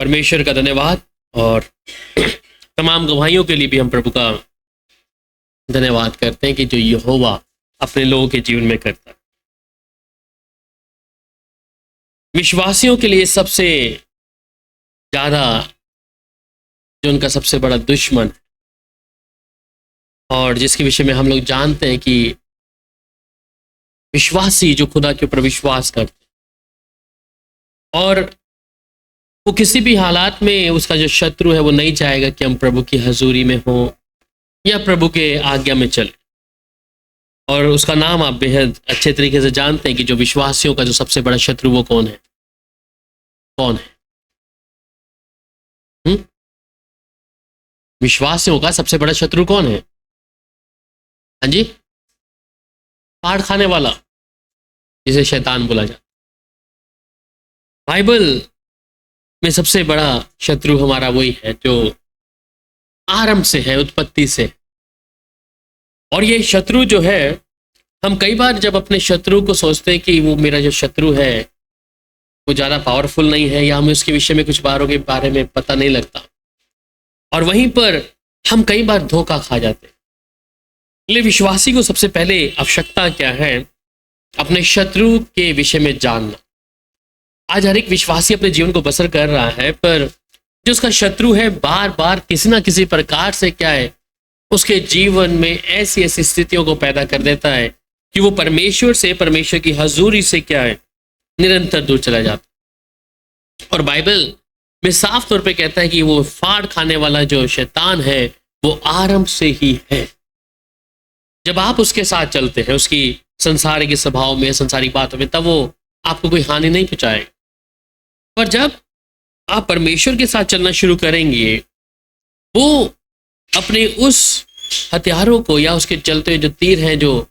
परमेश्वर का धन्यवाद और तमाम गवाहियों के लिए भी हम प्रभु का धन्यवाद करते हैं कि जो यहोवा अपने लोगों के जीवन में करता है। विश्वासियों के लिए सबसे ज़्यादा जो उनका सबसे बड़ा दुश्मन और जिसके विषय में हम लोग जानते हैं कि विश्वासी जो खुदा के ऊपर विश्वास करते हैं और वो किसी भी हालात में उसका जो शत्रु है वो नहीं चाहेगा कि हम प्रभु की हजूरी में हो या प्रभु के आज्ञा में चले। और उसका नाम आप बेहद अच्छे तरीके से जानते हैं कि जो विश्वासियों का जो सबसे बड़ा शत्रु वो कौन है? कौन है? विश्वासियों का सबसे बड़ा शत्रु कौन है? हाँ जी, फाड़ खाने वाला, जिसे शैतान बोला जाता। बाइबल में सबसे बड़ा शत्रु हमारा वही है जो आरंभ से है, उत्पत्ति से। और ये शत्रु जो है, हम कई बार जब अपने शत्रु को सोचते हैं कि वो मेरा जो शत्रु है वो ज़्यादा पावरफुल नहीं है या हमें उसके विषय में कुछ बारों के बारे में पता नहीं लगता, और वहीं पर हम कई बार धोखा खा जाते हैं। इसलिए विश्वासी को सबसे पहले आवश्यकता क्या है? अपने शत्रु के विषय में जानना। आज हर एक विश्वासी अपने जीवन को बसर कर रहा है, पर जो उसका शत्रु है बार बार किसी ना किसी प्रकार से क्या है, उसके जीवन में ऐसी ऐसी स्थितियों को पैदा कर देता है कि वो परमेश्वर से, परमेश्वर की हजूरी से क्या है, निरंतर दूर चला जाता। और बाइबल में साफ तौर पे कहता है कि वो फाड़ खाने वाला जो शैतान है वो आरंभ से ही है। जब आप उसके साथ चलते हैं, उसकी संसारिक स्वभाव में, संसारिक बातों में, तब वो आपको कोई हानि नहीं पहुंचाएगा। पर जब आप परमेश्वर के साथ चलना शुरू करेंगे, वो अपने उस हथियारों को या उसके चलते हुए जो तीर हैं जो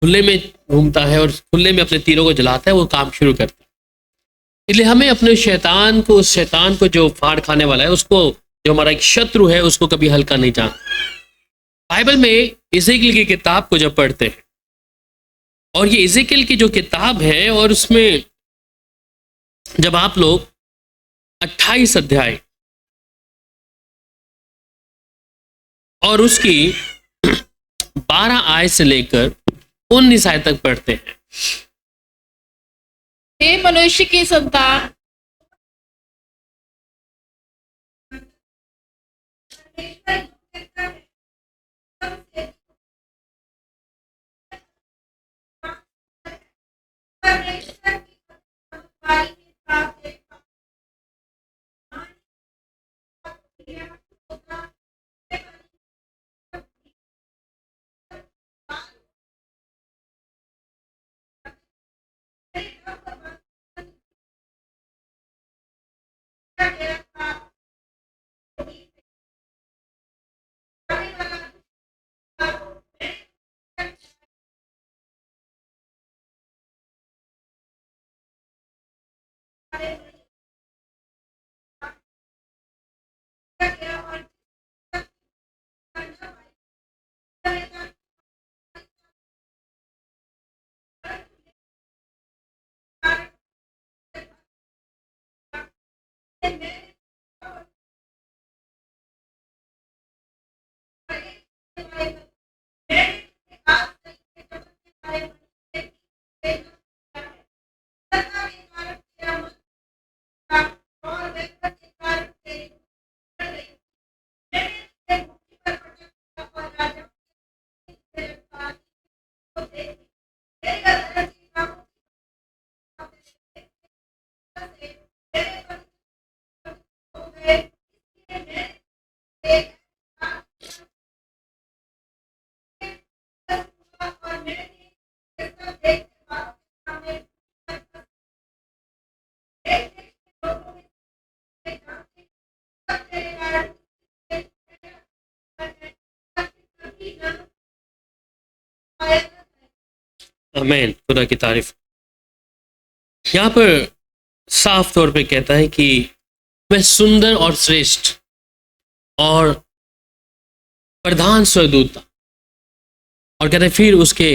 खुले में घूमता है और खुले में अपने तीरों को जलाता है, वो काम शुरू करता है। इसलिए हमें अपने शैतान को, उस शैतान को जो फाड़ खाने वाला है, उसको, जो हमारा एक शत्रु है, उसको कभी हल्का नहीं जाना। बाइबल में इज़ेकिएल की किताब को जब पढ़ते हैं, और ये इज़ेकिएल की जो किताब है, और उसमें जब आप लोग 28 अध्याय और उसकी 12 आयत से लेकर 19 आयत तक पढ़ते हैं। हे मनुष्य की संतान, आमीन, खुदा की तारीफ। यहाँ पर साफ तौर पे कहता है कि वह सुंदर और श्रेष्ठ और प्रधान स्वरदूत था, और कहते हैं फिर उसके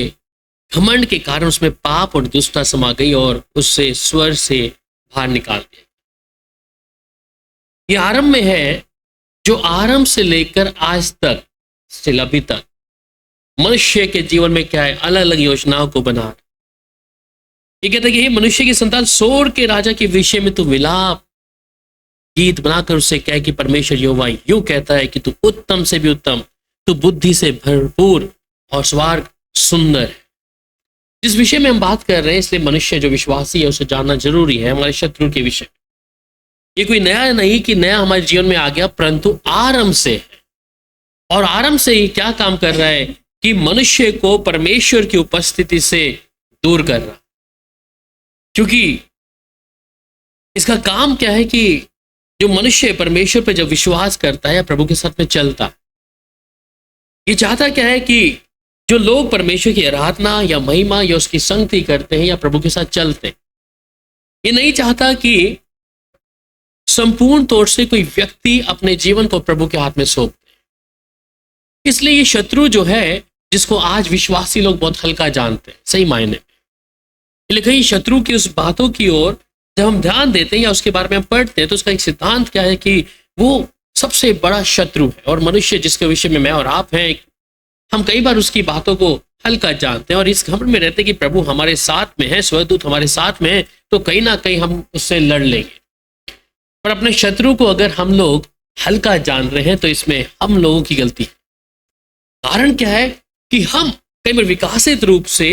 घमंड के कारण उसमें पाप और दुष्टता समा गई और उससे स्वर से बाहर निकाल दिया। ये आरंभ में है जो आरंभ से लेकर आज तक से अभी तक मनुष्य के जीवन में क्या है, अलग अलग योजनाओं को बना रहा। ये कहता है कि हे मनुष्य की संतान, सोर के राजा के विषय में तू विलाप गीत बनाकर उससे कह कि परमेश्वर यहोवा यूं कहता है कि तू उत्तम से भी उत्तम, तू बुद्धि से भरपूर और स्वर्ग सुंदर है। जिस विषय में हम बात कर रहे हैं, इसलिए मनुष्य जो विश्वासी है उसे जानना जरूरी है हमारे शत्रु के विषय। ये कोई नया नहीं कि नया हमारे जीवन में आ गया, परंतु आरंभ से है। और आरंभ से ही क्या काम कर रहा है कि मनुष्य को परमेश्वर की उपस्थिति से दूर कर रहा। क्योंकि इसका काम क्या है कि जो मनुष्य परमेश्वर पर जब विश्वास करता है या प्रभु के साथ में चलता है, ये चाहता क्या है कि जो लोग परमेश्वर की आराधना या महिमा या उसकी संगति करते हैं या प्रभु के साथ चलते हैं, ये नहीं चाहता कि संपूर्ण तौर से कोई व्यक्ति अपने जीवन को प्रभु के हाथ में सौंप दे। इसलिए ये शत्रु जो है, जिसको आज विश्वासी लोग बहुत हल्का जानते हैं सही मायने में, लेकिन शत्रु की उस बातों की ओर जब हम ध्यान देते हैं या उसके बारे में हम पढ़ते हैं, तो उसका एक सिद्धांत क्या है कि वो सबसे बड़ा शत्रु है। और मनुष्य जिसके विषय में मैं और आप हैं, हम कई बार उसकी बातों को हल्का जानते हैं और इस खबर में रहते हैं कि प्रभु हमारे साथ में है, स्वर्गदूत हमारे साथ में है, तो कहीं ना कहीं हम उससे लड़ लेंगे। पर अपने शत्रु को अगर हम लोग हल्का जान रहे हैं, तो इसमें हम लोगों की गलती है। कारण क्या है कि हम कई बार विकासित रूप से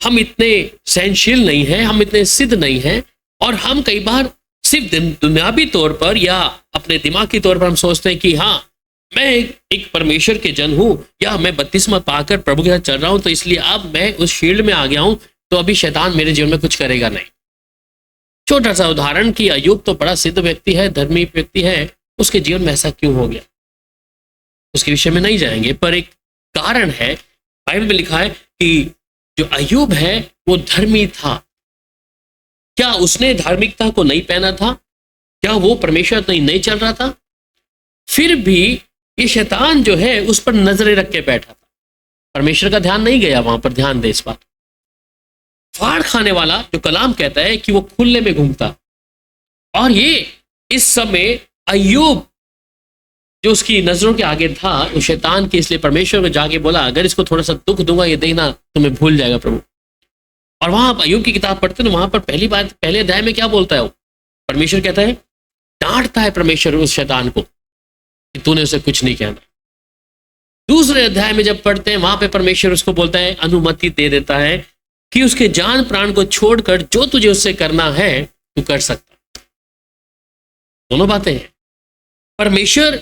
हम इतने सहनशील नहीं हैं, हम इतने सिद्ध नहीं हैं, और हम कई बार सिर्फ दुनियावी तौर पर या अपने दिमाग के तौर पर हम सोचते हैं कि हाँ, मैं एक परमेश्वर के जन हूं, या मैं बपतिस्मा पाकर प्रभु के साथ चल रहा हूं, तो इसलिए अब मैं उस फील्ड में आ गया हूं, तो अभी शैतान मेरे जीवन में कुछ करेगा नहीं। छोटा सा उदाहरण कि अय्यूब तो बड़ा सिद्ध व्यक्ति है, धर्मी व्यक्ति है, उसके जीवन में ऐसा क्यों हो गया, उसके विषय में नहीं जाएंगे, पर एक कारण है। बाइबल में लिखा है कि जो अय्यूब है वो धर्मी था। क्या उसने धार्मिकता को नहीं पहना था? क्या वो परमेश्वर नहीं चल रहा था? फिर भी ये शैतान जो है उस पर नजरें रख के बैठा था। परमेश्वर का ध्यान नहीं गया वहां पर। ध्यान दे इस बात। फाड़ खाने वाला जो कलाम कहता है कि वो खुले में घूमता, और ये इस समय अय्यूब जो उसकी नजरों के आगे था, वो शैतान के, इसलिए परमेश्वर को जाके बोला अगर इसको थोड़ा सा दुख दूंगा ये देखना तुम्हें भूल जाएगा प्रभु। और वहां आप अय्यूब की किताब पढ़ते हैं, वहां पर पहली बात पहले अध्याय में क्या बोलता है वो? परमेश्वर कहता है, डांटता है परमेश्वर उस शैतान को कि तूने उसे कुछ नहीं कहना। दूसरे अध्याय में जब पढ़ते हैं, वहां पे परमेश्वर उसको बोलता है, अनुमति दे देता है कि उसके जान प्राण को छोड़कर जो तुझे उससे करना है तू कर सकता। दोनों बातें हैं। परमेश्वर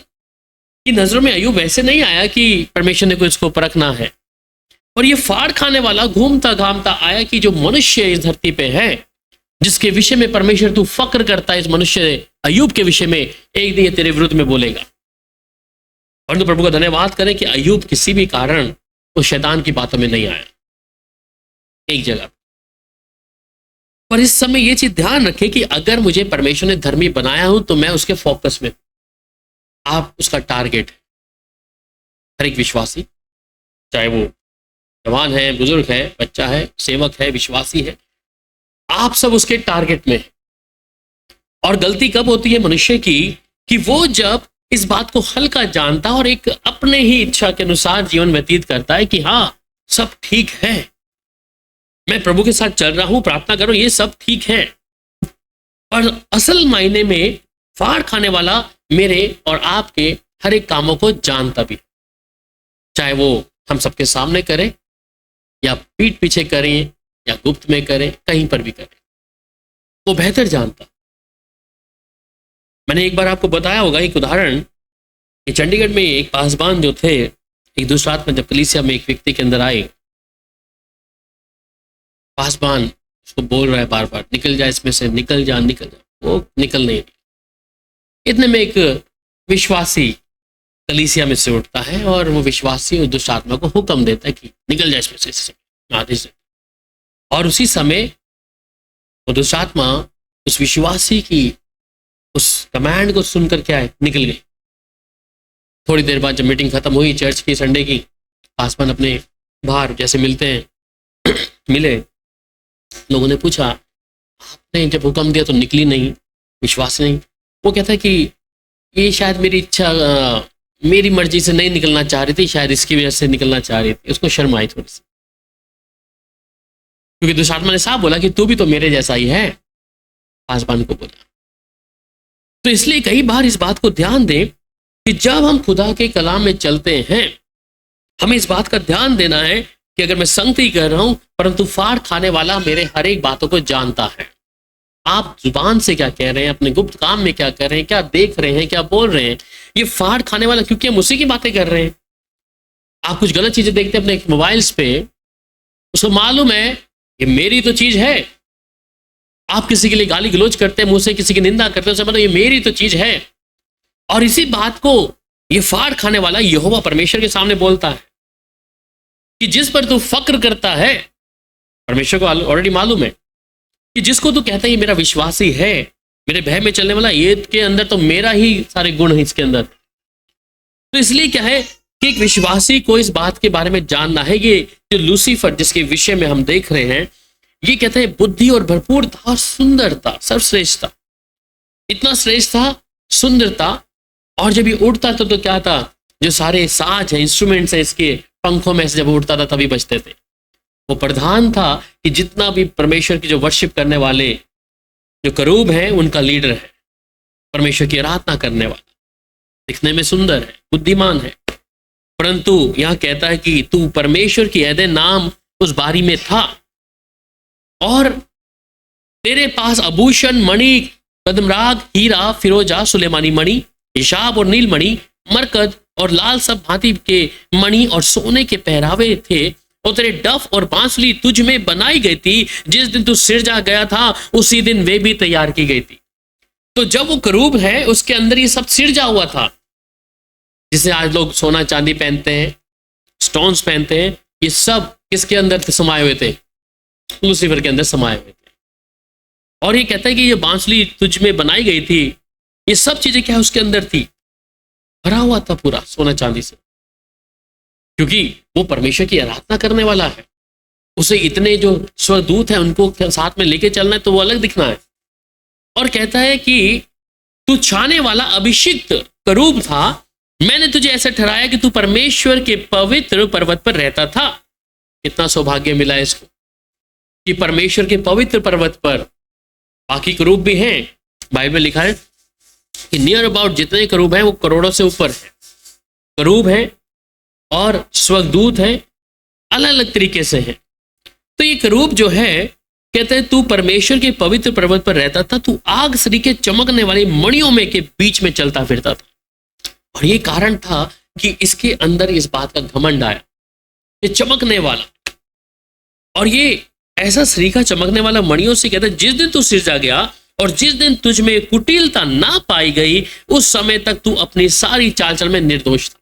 की नजरों में अय्यूब ऐसे नहीं आया कि परमेश्वर ने कोई इसको परखना है, और ये फाड़ खाने वाला घूमता घामता आया कि जो मनुष्य इस धरती पे है, जिसके विषय में परमेश्वर तू फक्र करता है, इस मनुष्य अय्यूब के विषय में एक दिन ये तेरे विरुद्ध में बोलेगा। और तो प्रभु का धन्यवाद करें कि अय्यूब किसी भी कारण उस शैतान की बातों में नहीं आया एक जगह। पर इस समय ये चीज ध्यान रखें कि अगर मुझे परमेश्वर ने धर्मी बनाया हूं, तो मैं उसके फोकस में, आप उसका टारगेट है। हर एक विश्वासी, चाहे वो जवान है, बुजुर्ग है, बच्चा है, सेवक है, विश्वासी है, आप सब उसके टारगेट में हैं। और गलती कब होती है मनुष्य की कि वो जब इस बात को हल्का जानता और एक अपने ही इच्छा के अनुसार जीवन व्यतीत करता है कि हाँ सब ठीक है, मैं प्रभु के साथ चल रहा हूं, प्रार्थना करो, ये सब ठीक है। और असल मायने में फाड़ खाने वाला मेरे और आपके हर एक कामों को जानता भी, चाहे वो हम सबके सामने करें या पीठ पीछे करें या गुप्त में करें, कहीं पर भी करें, वो बेहतर जानता। मैंने एक बार आपको बताया होगा एक उदाहरण कि चंडीगढ़ में एक पासबान जो थे, एक दूसरा रात में जब कलीसिया में एक व्यक्ति के अंदर आए, पासबान उसको बोल रहा है बार बार, निकल जा इसमें से, निकल जा निकल जा, वो निकल नहीं। इतने में एक विश्वासी कलीसिया में से उठता है और वो विश्वासी उस दुष्ट आत्मा को हुक्म देता है कि निकल जा इसमें से, आधे से। और उसी समय वो दुष्ट आत्मा उस विश्वासी की उस कमांड को सुनकर क्या है, निकल गई। थोड़ी देर बाद जब मीटिंग खत्म हुई चर्च की, संडे की, पासवान अपने बाहर जैसे मिलते हैं मिले, लोगों ने पूछा आपने जब हुक्म दिया तो निकली नहीं, विश्वास नहीं। वो कहता है कि ये शायद मेरी इच्छा मेरी मर्जी से नहीं निकलना चाह रही थी, शायद इसकी वजह से निकलना चाह रही थी। उसको शर्म आई थोड़ी सी, क्योंकि दुष्टात्मा ने साफ बोला कि तू भी तो मेरे जैसा ही है, पासबान को बोला। तो इसलिए कई बार इस बात को ध्यान दें कि जब हम खुदा के कलाम में चलते हैं, हमें इस बात का ध्यान देना है कि अगर मैं संगति कर रहा हूं, परंतु फाड़ खाने वाला मेरे हर एक बातों को जानता है। आप जुबान से क्या कह रहे हैं, अपने गुप्त काम में क्या कर रहे हैं, क्या देख रहे हैं, क्या बोल रहे हैं, ये फाड़ खाने वाला, क्योंकि हम उसी की बातें कर रहे हैं। आप कुछ गलत चीजें देखते हैं अपने मोबाइल्स पे, उसको मालूम है ये मेरी तो चीज है। आप किसी के लिए गाली गलौज करते हैं, मुंह से किसी की निंदा करते हैं, उसे मतलब ये मेरी तो चीज है। और इसी बात को ये फाड़ खाने वाला यहोवा परमेश्वर के सामने बोलता है कि जिस पर तू फक्र करता है, परमेश्वर को ऑलरेडी मालूम है कि जिसको तू कहता है ये मेरा विश्वासी है, मेरे भय में चलने वाला, ये के अंदर तो मेरा ही सारे गुण है इसके अंदर। तो इसलिए क्या है कि एक विश्वासी को इस बात के बारे में जानना है। ये जो लूसीफर जिसके विषय में हम देख रहे हैं, ये कहते हैं बुद्धि और भरपूरता और सुंदरता, सर्वश्रेष्ठ था, इतना श्रेष्ठ था, सुंदरता। और जब ये उड़ता था तो क्या था, जो सारे साज हैं, इंस्ट्रूमेंट्स हैं इसके पंखों में से जब उड़ता था तभी बजते थे। वो प्रधान था कि जितना भी परमेश्वर की जो वर्शिप करने वाले जो करूब हैं उनका लीडर है, परमेश्वर की आराधना करने वाला, दिखने में सुंदर है, बुद्धिमान है। परंतु यहां कहता है कि तू परमेश्वर की ऐदे नाम उस बारी में था, और तेरे पास आभूषण, मणि, पद्मराग, हीरा, फिरोजा, सुलेमानी मणि, हिसाब और नीलमणि, मरकत और लाल सब भांति के मणि और सोने के पहरावे थे। और तेरे डफ और बांसुरी तुझ में बनाई गई थी, जिस दिन तू सिरजा गया था उसी दिन वे भी तैयार की गई थी। तो जब वो करूब है उसके अंदर ये सब सिरजा हुआ था, जिसे आज लोग सोना चांदी पहनते हैं, स्टोन्स पहनते हैं, ये सब किसके अंदर समाये हुए थे, लूसीफर के अंदर समाये हुए थे। और ये कहता है कि ये बांसुरी तुझ में बनाई गई थी, ये सब चीजें क्या उसके अंदर थी, भरा हुआ था पूरा सोना चांदी से, क्योंकि वो परमेश्वर की आराधना करने वाला है। उसे इतने जो स्वदूत हैं उनको साथ में लेके चलना है, तो वो अलग दिखना है। और कहता है कि तू छाने वाला अभिषिक्त करूब था, मैंने तुझे ऐसा ठहराया कि तू परमेश्वर के पवित्र पर्वत पर रहता था। कितना सौभाग्य मिला है इसको कि परमेश्वर के पवित्र पर्वत पर, बाकी करूब भी हैं, बाइबल में लिखा है कि नियर अबाउट जितने करूब हैं वो करोड़ों से ऊपर है, करूब हैं और स्वर्गदूत हैं, अलग अलग तरीके से हैं। तो ये करूब जो है, कहते हैं तू परमेश्वर के पवित्र पर्वत पर रहता था, तू आग सरीखे चमकने वाली मणियों में के बीच में चलता फिरता था। और ये कारण था कि इसके अंदर इस बात का घमंड आया, ये चमकने वाला। और ये ऐसा सरीखा चमकने वाला मणियों से, कहते हैं जिस दिन तू सिरजा गया और जिस दिन तुझ में कुटिलता ना पाई गई, उस समय तक तू अपनी सारी चाल चल में निर्दोष था।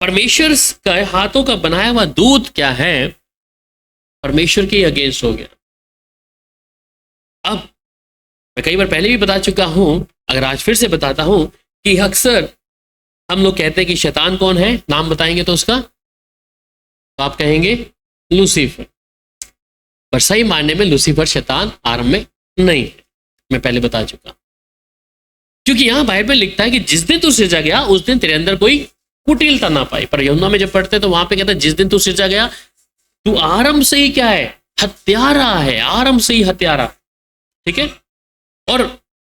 परमेश्वर का हाथों का बनाया हुआ दूत क्या है, परमेश्वर के अगेंस्ट हो गया। अब मैं कई बार पहले भी बता चुका हूं, अगर आज फिर से बताता हूं कि अक्सर हम लोग कहते हैं कि शैतान कौन है, नाम बताएंगे तो उसका, तो आप कहेंगे लूसीफर। पर सही मायने में लूसीफर शैतान आरंभ में नहीं है, मैं पहले बता चुका। क्योंकि यहां बाइबल लिखता है कि जिस दिन तू सिरजा गया उस दिन तेरे अंदर कोई कुटिलता ना पाई। पर यूहन्ना में जब पढ़ते तो वहां पे कहता है जिस दिन तू सिरजा गया, तू आरंभ से ही क्या है, हत्यारा है, आरंभ से ही हत्यारा, ठीक है। और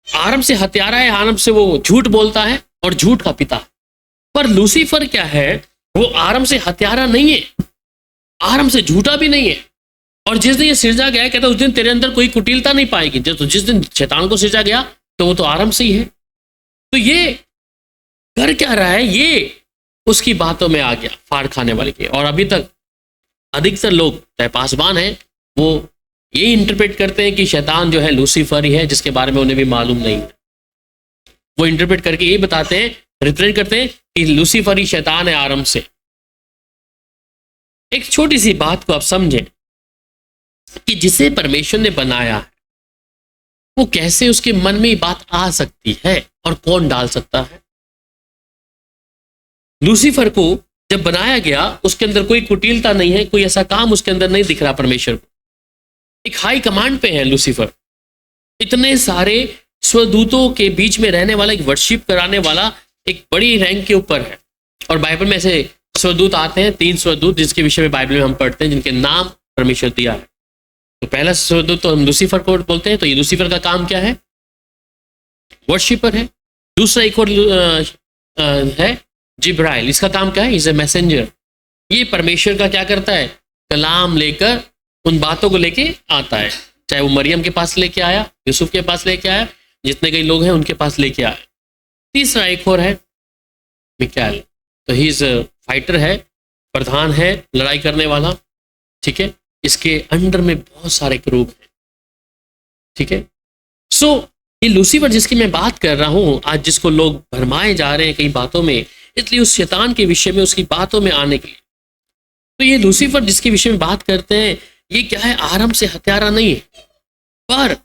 आरंभ से हत्यारा है, आरंभ से वो झूठ बोलता है और झूठ का पिता। पर लूसीफर क्या है, वो आरंभ से हत्यारा नहीं है, आरंभ से झूठा भी नहीं है। और जिस दिन ये सिरजा गया, कहता है उस दिन तेरे अंदर कोई कुटिलता नहीं पाएगी। तो जिस दिन शैतान को सिरजा गया तो वो तो आरंभ से ही है। तो ये कर क्या रहा है, ये उसकी बातों में आ गया, फाड़ खाने वाले के। और अभी तक अधिकतर लोग चाहे पासबान हैं, वो ये इंटरप्रेट करते हैं कि शैतान जो है लूसीफर ही है, जिसके बारे में उन्हें भी मालूम नहीं है। वो इंटरप्रेट करके ये बताते हैं, रिप्रेजेंट करते हैं कि लूसीफर ही शैतान है आरंभ से। एक छोटी सी बात को आप समझें कि जिसे परमेश्वर ने बनाया है, वो कैसे उसके मन में ये बात आ सकती है और कौन डाल सकता है। लूसीफर को जब बनाया गया, उसके अंदर कोई कुटिलता नहीं है, कोई ऐसा काम उसके अंदर नहीं दिख रहा परमेश्वर को। एक हाई कमांड पे है लूसीफर, इतने सारे स्वदूतों के बीच में रहने वाला, एक वर्शिप कराने वाला, एक बड़ी रैंक के ऊपर है। और बाइबल में ऐसे स्वदूत आते हैं, 3 स्वदूत जिसके विषय में बाइबल में हम पढ़ते हैं, जिनके नाम परमेश्वर दिया है। तो पहला स्वदूत तो हम लूसीफर को बोलते हैं। तो ये लूसीफर का काम क्या है? वर्शिपर है। दूसरा एक और है जिब्राइल, इसका काम क्या है? Is a messenger. ये परमेश्वर का क्या करता है? कलाम लेकर उन बातों को लेके आता है, चाहे वो मरियम के पास लेके आया, यूसुफ के पास लेके आया, जितने कई लोग हैं उनके पास लेके आया। तीसरा एक और है मिकाएल। तो ही इज फाइटर है, प्रधान है, लड़ाई करने वाला। ठीक है, इसके अंडर में बहुत सारे करूब हैं। ठीक है, सो ये लूसीफर जिसकी मैं बात कर रहा हूं आज, जिसको लोग भरमाए जा रहे हैं कई बातों में, इसलिए उस शैतान के विषय में, उसकी बातों में आने के लिए। तो ये लूसीफर जिसके विषय में बात करते हैं, ये क्या है? आरंभ से हत्यारा नहीं है, पर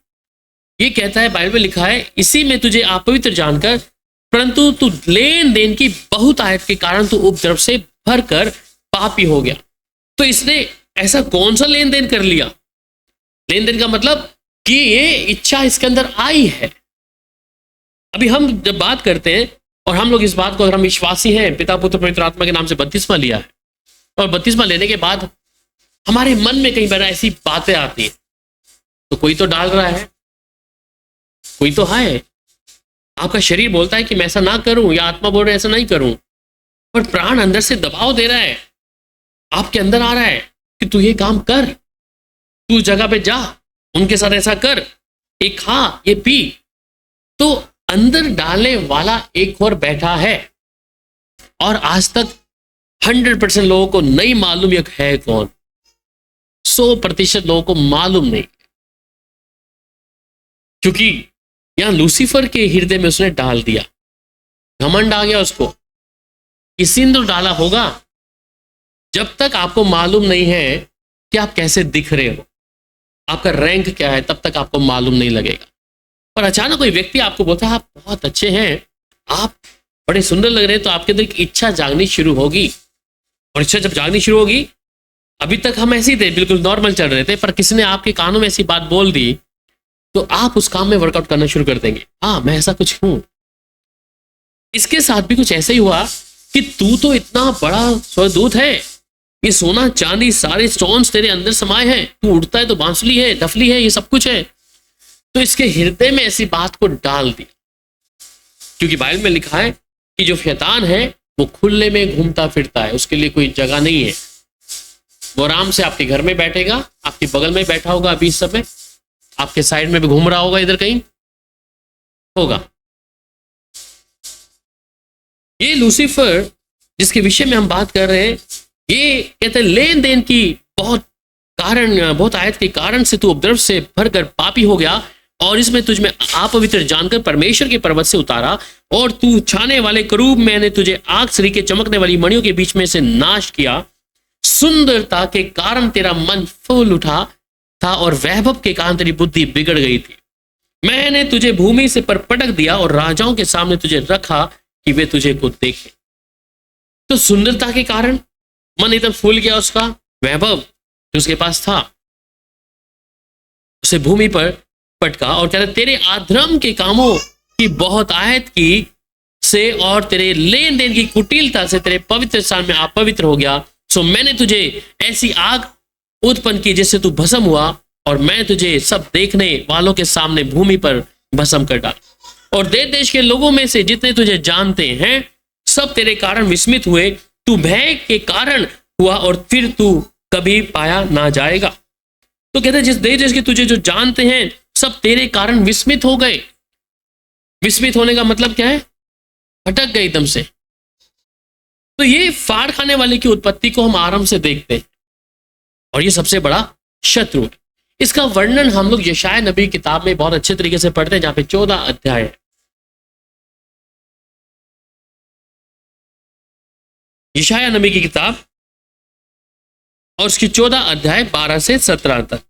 ये कहता है, बाइबल में लिखा है, इसी में तुझे अपवित्र जानकर, परंतु तू लेन देन की बहुत आयत के कारण तू उपद्रव से भरकर पापी हो गया। तो इसने ऐसा कौन सा लेन देन कर लिया? लेन देन का मतलब कि ये इच्छा इसके अंदर आई है। अभी हम जब बात करते हैं और हम लोग इस बात को, अगर हम विश्वासी हैं, पिता पुत्र पवित्र आत्मा के नाम से बपतिस्मा लिया है, और बपतिस्मा लेने के बाद हमारे मन में कई बार ऐसी बातें आती हैं, तो कोई तो डाल रहा है, कोई तो है। आपका शरीर बोलता है कि मैं ऐसा ना करूं, या आत्मा बोल रहा है ऐसा नहीं करूं, पर प्राण अंदर से दबाव दे रहा है, आपके अंदर आ रहा है कि तू ये काम कर, तू जगह पे जा, उनके साथ ऐसा कर, ये खा, ये पी। तो अंदर डालने वाला एक और बैठा है, और आज तक 100% लोगों को नहीं मालूम ये है कौन। 100% लोगों को मालूम नहीं, क्योंकि यहां लूसीफर के हृदय में उसने डाल दिया, घमंड आ गया उसको। किसी ने तो डाला होगा। जब तक आपको मालूम नहीं है कि आप कैसे दिख रहे हो, आपका रैंक क्या है, तब तक आपको मालूम नहीं लगेगा। पर अचानक कोई व्यक्ति आपको बोलता है आप बहुत अच्छे हैं, आप बड़े सुंदर लग रहे हैं, तो आपके अंदर एक इच्छा जागनी शुरू होगी। और इच्छा जब जागनी शुरू होगी, अभी तक हम ऐसे ही थे, बिल्कुल नॉर्मल चल रहे थे, पर किसी ने आपके कानों में ऐसी बात बोल दी, तो आप उस काम में वर्कआउट करना शुरू कर देंगे। हाँ, मैं ऐसा कुछ हूं। इसके साथ भी कुछ ऐसा ही हुआ कि तू तो इतना बड़ा स्वदूत है, ये सोना चांदी सारे स्टोन्स तेरे अंदर समाये हैं, तू उड़ता है तो बांसुरी है, डफली है, ये सब कुछ है। तो इसके हृदय में ऐसी बात को डाल दिया, क्योंकि बाइबल में लिखा है कि जो शैतान है वो खुले में घूमता फिरता है, उसके लिए कोई जगह नहीं है। वो आराम से आपके घर में बैठेगा, आपके बगल में बैठा होगा, अभी इस समय आपके साइड में भी घूम रहा होगा, इधर कहीं होगा। ये लूसीफर जिसके विषय में हम बात कर रहे हैं, ये कहते हैं लेन देन की बहुत आयत के कारण से तू उपद्रव से भरकर पापी हो गया, और इसमें तुझ में अपवित्र जानकर परमेश्वर के पर्वत से उतारा, और तू छाने वाले करूब, मैंने तुझे आग सरीखे चमकने वाली मणियों के बीच में से नाश किया। सुंदरता के कारण तेरा मन फूल उठा था, और वैभव के कारण तेरी बुद्धि बिगड़ गई थी। मैंने तुझे भूमि से पर पटक दिया, और राजाओं के सामने तुझे रखा कि वे तुझे को देखें। तो सुंदरता के कारण मन एकदम फूल गया, उसका वैभव जो उसके पास था, उसे भूमि पर पटका, और कहते तेरे अधर्म के कामों की बहुत आयत की से और तेरे लेन देन की कुटिलता से तेरे पवित्र स्थान में अपवित्र हो गया। सो मैंने तुझे ऐसी आग उत्पन्न की जिससे तू भस्म हुआ, और मैं तुझे सब देखने वालों के सामने भूमि पर भस्म कर डाला। और देश देश के लोगों में से जितने तुझे जानते हैं सब तेरे कारण विस्मित हुए। तू भय के कारण हुआ, और फिर तू कभी पाया ना जाएगा। तो कहते हैं जिस देश देश के तुझे जो जानते हैं सब तेरे कारण विस्मित हो गए। विस्मित होने का मतलब क्या है? भटक गए एकदम से। तो ये फाड़ खाने वाले की उत्पत्ति को हम आरंभ से देखते हैं, और ये सबसे बड़ा शत्रु है। इसका वर्णन हम लोग यशाया नबी की किताब में बहुत अच्छे तरीके से पढ़ते हैं, जहां पे 14 अध्याय है। यशाया नबी की किताब और उसकी 14 अध्याय 12 से 17 तक।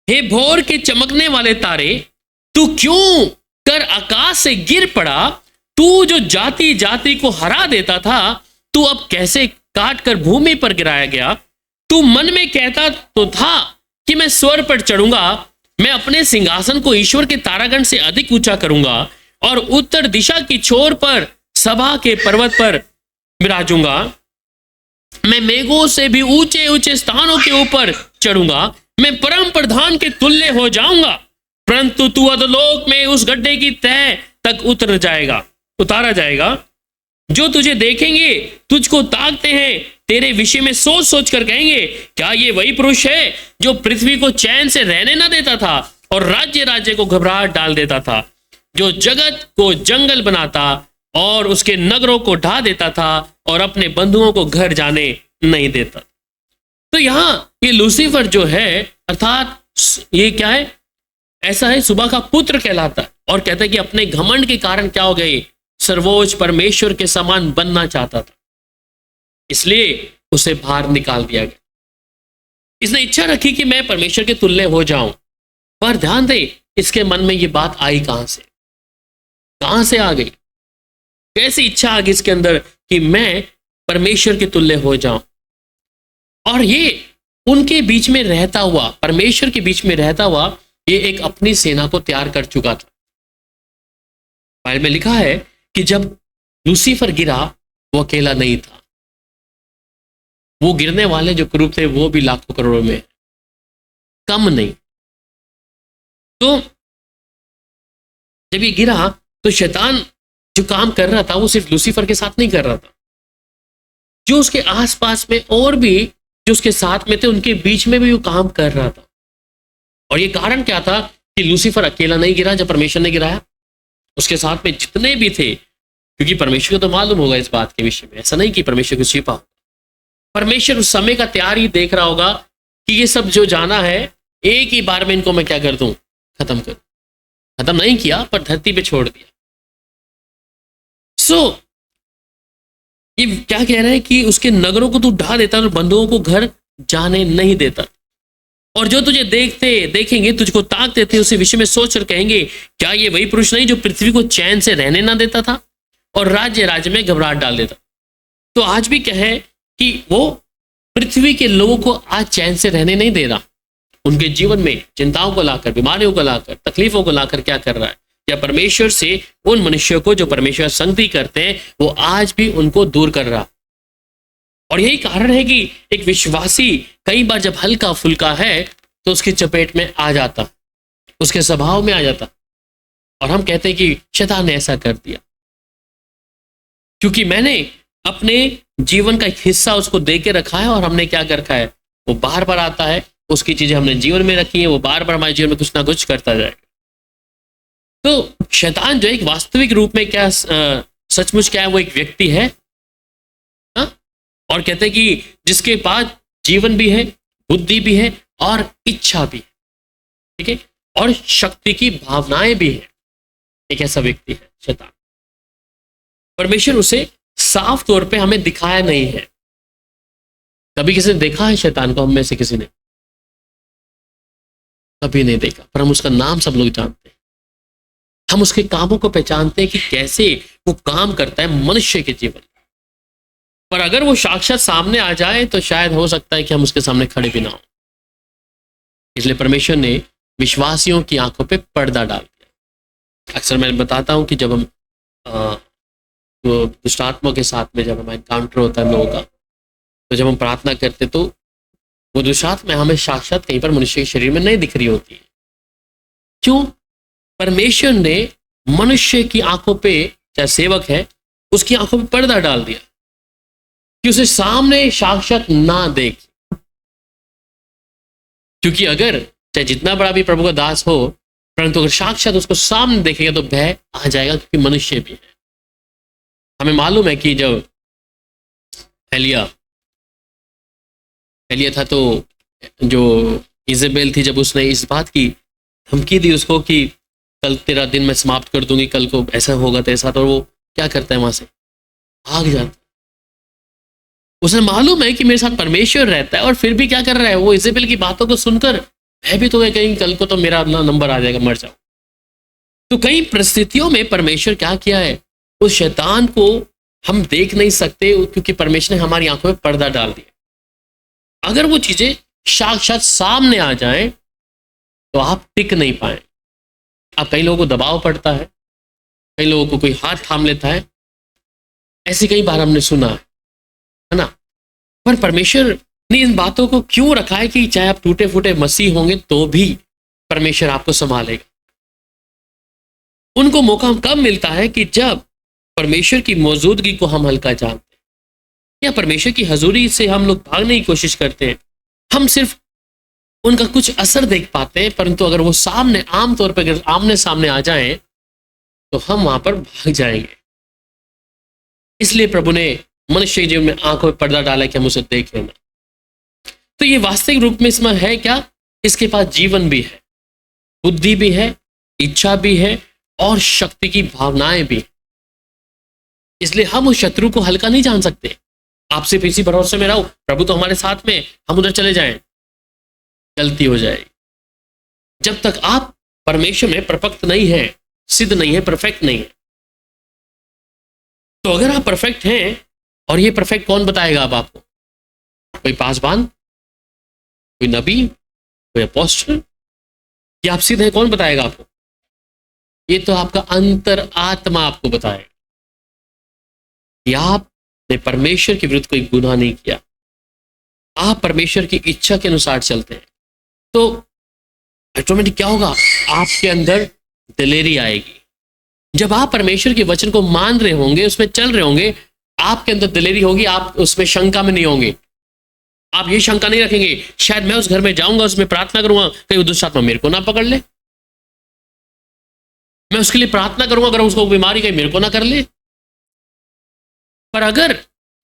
हे भोर के चमकने वाले तारे, तू क्यों कर आकाश से गिर पड़ा? तू जो जाति जाति को हरा देता था, तू अब कैसे काट कर भूमि पर गिराया गया? तू मन में कहता तो था कि मैं स्वर पर चढ़ूंगा, मैं अपने सिंहासन को ईश्वर के तारागण से अधिक ऊंचा करूंगा और उत्तर दिशा की छोर पर सभा के पर्वत पर विराजूंगा। मैं मेघों से भी ऊंचे ऊंचे स्थानों के ऊपर चढ़ूंगा। मैं परम प्रधान के तुल्य हो जाऊंगा, परंतु तू अधोलोक में उस गड्ढे की तह तक उतारा जाएगा। जो तुझे देखेंगे, तुझको ताकते हैं, तेरे विषय में सोच सोच कर कहेंगे, क्या ये वही पुरुष है जो पृथ्वी को चैन से रहने न देता था और राज्य राज्य को घबराहट डाल देता था, जो जगत को जंगल बनाता और उसके नगरों को ढा देता था और अपने बंधुओं को घर जाने नहीं देता। तो यहां ये लूसीफर जो है, अर्थात ये क्या है, ऐसा है, सुबह का पुत्र कहलाता है और कहता है कि अपने घमंड के कारण क्या हो गए, सर्वोच्च परमेश्वर के समान बनना चाहता था, इसलिए उसे बाहर निकाल दिया गया। इसने इच्छा रखी कि मैं परमेश्वर के तुल्य हो जाऊं, पर ध्यान दे, इसके मन में ये बात आई कहां से आ गई, कैसी इच्छा आ गई इसके अंदर कि मैं परमेश्वर के तुल्य हो जाऊं। और ये उनके बीच में रहता हुआ, परमेश्वर के बीच में रहता हुआ, ये एक अपनी सेना को तैयार कर चुका था। बाइबल में लिखा है कि जब लूसीफर गिरा, वो अकेला नहीं था, वो गिरने वाले जो क्रूब थे वो भी लाखों करोड़ों में, कम नहीं। तो जब ये गिरा तो शैतान जो काम कर रहा था वो सिर्फ लूसीफर के साथ नहीं कर रहा था, जो उसके आसपास में और भी जो उसके साथ में थे उनके बीच में भी वो काम कर रहा था। और ये कारण क्या था कि लूसीफर अकेला नहीं गिरा जब परमेश्वर ने गिराया, उसके साथ में जितने भी थे, क्योंकि परमेश्वर को तो मालूम होगा इस बात के विषय में, ऐसा नहीं कि परमेश्वर को छिपा। परमेश्वर उस समय का तैयार ही देख रहा होगा कि ये सब जो जाना है एक ही बार में इनको मैं क्या कर दूं, खत्म नहीं किया पर धरती पे छोड़ दिया। ये क्या कह रहा है कि उसके नगरों को तू ढा देता और बंधुओं को घर जाने नहीं देता, और जो तुझे देखेंगे, तुझको ताकते थे, उसी विषय में सोच कर कहेंगे, क्या ये वही पुरुष नहीं जो पृथ्वी को चैन से रहने ना देता था और राज्य राज्य में घबराहट डाल देता। तो आज भी क्या है कि वो पृथ्वी के लोगों को आज चैन से रहने नहीं दे रहा, उनके जीवन में चिंताओं को लाकर, बीमारियों को लाकर, तकलीफों को लाकर क्या कर रहा है, या परमेश्वर से उन मनुष्यों को जो परमेश्वर संगति करते हैं वो आज भी उनको दूर कर रहा। और यही कारण है कि एक विश्वासी कई बार जब हल्का फुल्का है तो उसकी चपेट में आ जाता, उसके स्वभाव में आ जाता, और हम कहते हैं कि शैतान ने ऐसा कर दिया, क्योंकि मैंने अपने जीवन का एक हिस्सा उसको दे के रखा है और हमने क्या कर रखा है, वो बार बार आता है, उसकी चीजें हमने जीवन में रखी है, वो बार बार हमारे जीवन में कुछ ना कुछ करता जाएगा। तो शैतान जो एक वास्तविक रूप में क्या सचमुच क्या है, वो एक व्यक्ति है, हा? और कहते हैं कि जिसके पास जीवन भी है, बुद्धि भी है और इच्छा भी है, ठीक है, और शक्ति की भावनाएं भी है, एक ऐसा व्यक्ति है शैतान। परमेश्वर उसे साफ तौर पे हमें दिखाया नहीं है। कभी किसी ने देखा है शैतान को? हम में से किसी ने कभी नहीं देखा, पर हम उसका नाम सब लोग जानते हैं, हम उसके कामों को पहचानते हैं कि कैसे वो काम करता है मनुष्य के जीवन। पर अगर वो साक्षात सामने आ जाए तो शायद हो सकता है कि हम उसके सामने खड़े भी ना हो। इसलिए परमेश्वर ने विश्वासियों की आंखों पे पर्दा डाल दिया। अक्सर मैं बताता हूं कि जब हम तो दुष्टात्मा के साथ में जब हमारा एनकाउंटर होता है लोगों का, तो जब हम प्रार्थना करते तो वो दुष्टात्मा हमें साक्षात कहीं पर मनुष्य के शरीर में नहीं दिख रही होती है। क्यों? परमेश्वर ने मनुष्य की आंखों पे, चाहे सेवक है, उसकी आंखों पे पर्दा डाल दिया कि उसे सामने साक्षात ना देख। क्योंकि अगर चाहे जितना बड़ा भी प्रभु का दास हो, परंतु अगर साक्षात उसको सामने देखेगा तो भय आ जाएगा, क्योंकि मनुष्य भी है। हमें मालूम है कि जब एलिया था तो जो इजेबेल थी, जब उसने इस बात की धमकी दी उसको कि कल तेरा दिन मैं समाप्त कर दूंगी, कल को ऐसा होगा तैसा, तो वो क्या करता है, वहां से भाग जाता है। उसे मालूम है कि मेरे साथ परमेश्वर रहता है, और फिर भी क्या कर रहा है, वो इजेबेल की बातों को सुनकर भयभीत हो गए, कहीं कल को तो मेरा नंबर आ जाएगा, मर जाओ। तो कई परिस्थितियों में परमेश्वर क्या किया है, उस शैतान को हम देख नहीं सकते, क्योंकि परमेश्वर ने हमारी आंखों में पर्दा डाल दिया। अगर वो चीजें साक्षात सामने आ जाएं तो आप टिक नहीं पाए। अब कई लोगों को दबाव पड़ता है, कई लोगों को कोई हाथ थाम लेता है, ऐसे कई बार हमने सुना है ना। पर परमेश्वर ने इन बातों को क्यों रखा है कि चाहे आप टूटे फूटे मसीह होंगे तो भी परमेश्वर आपको संभालेगा। उनको मौका कब मिलता है कि जब परमेश्वर की मौजूदगी को हम हल्का जानते हैं, या परमेश्वर की हजूरी से हम लोग भागने की कोशिश करते हैं। हम सिर्फ उनका कुछ असर देख पाते हैं, परंतु अगर वो सामने आमतौर पर अगर आमने सामने आ जाएं तो हम वहां पर भाग जाएंगे। इसलिए प्रभु ने मनुष्य के जीवन में आंखों में पर्दा डाला कि हम उसे देख लेना। तो ये वास्तविक रूप में इसमें है क्या? इसके पास जीवन भी है, बुद्धि भी है, इच्छा भी है और शक्ति की भावनाएं भी। इसलिए हम उस शत्रु को हल्का नहीं जान सकते। आप सिर्फ इसी भरोसे में रहो, प्रभु तो हमारे साथ में, हम उधर चले जाएं, गलती हो जाएगी। जब तक आप परमेश्वर में परफेक्ट नहीं है, सिद्ध नहीं है, परफेक्ट नहीं है। तो अगर आप परफेक्ट हैं, और ये परफेक्ट कौन बताएगा अब आपको? कोई पासबान, कोई नबी, कोई अपोस्टल, कि आप सिद्ध है कौन बताएगा आपको? ये तो आपका अंतर आत्मा आपको बताएगा कि आपने परमेश्वर के विरुद्ध कोई गुनाह नहीं किया, आप परमेश्वर की इच्छा के अनुसार चलते हैं। तो ऑटोमेटिक क्या होगा? आपके अंदर दिलेरी आएगी। जब आप परमेश्वर के वचन को मान रहे होंगे, उसमें चल रहे होंगे, आपके अंदर दिलेरी होगी, आप उसमें शंका में नहीं होंगे। आप ये शंका नहीं रखेंगे शायद मैं उस घर में जाऊंगा, उसमें प्रार्थना करूंगा, कहीं वो दुष्ट आत्मा मेरे को ना पकड़ ले। मैं उसके लिए प्रार्थना करूंगा, अगर उसको बीमारी कहीं मेरे को ना कर ले। पर अगर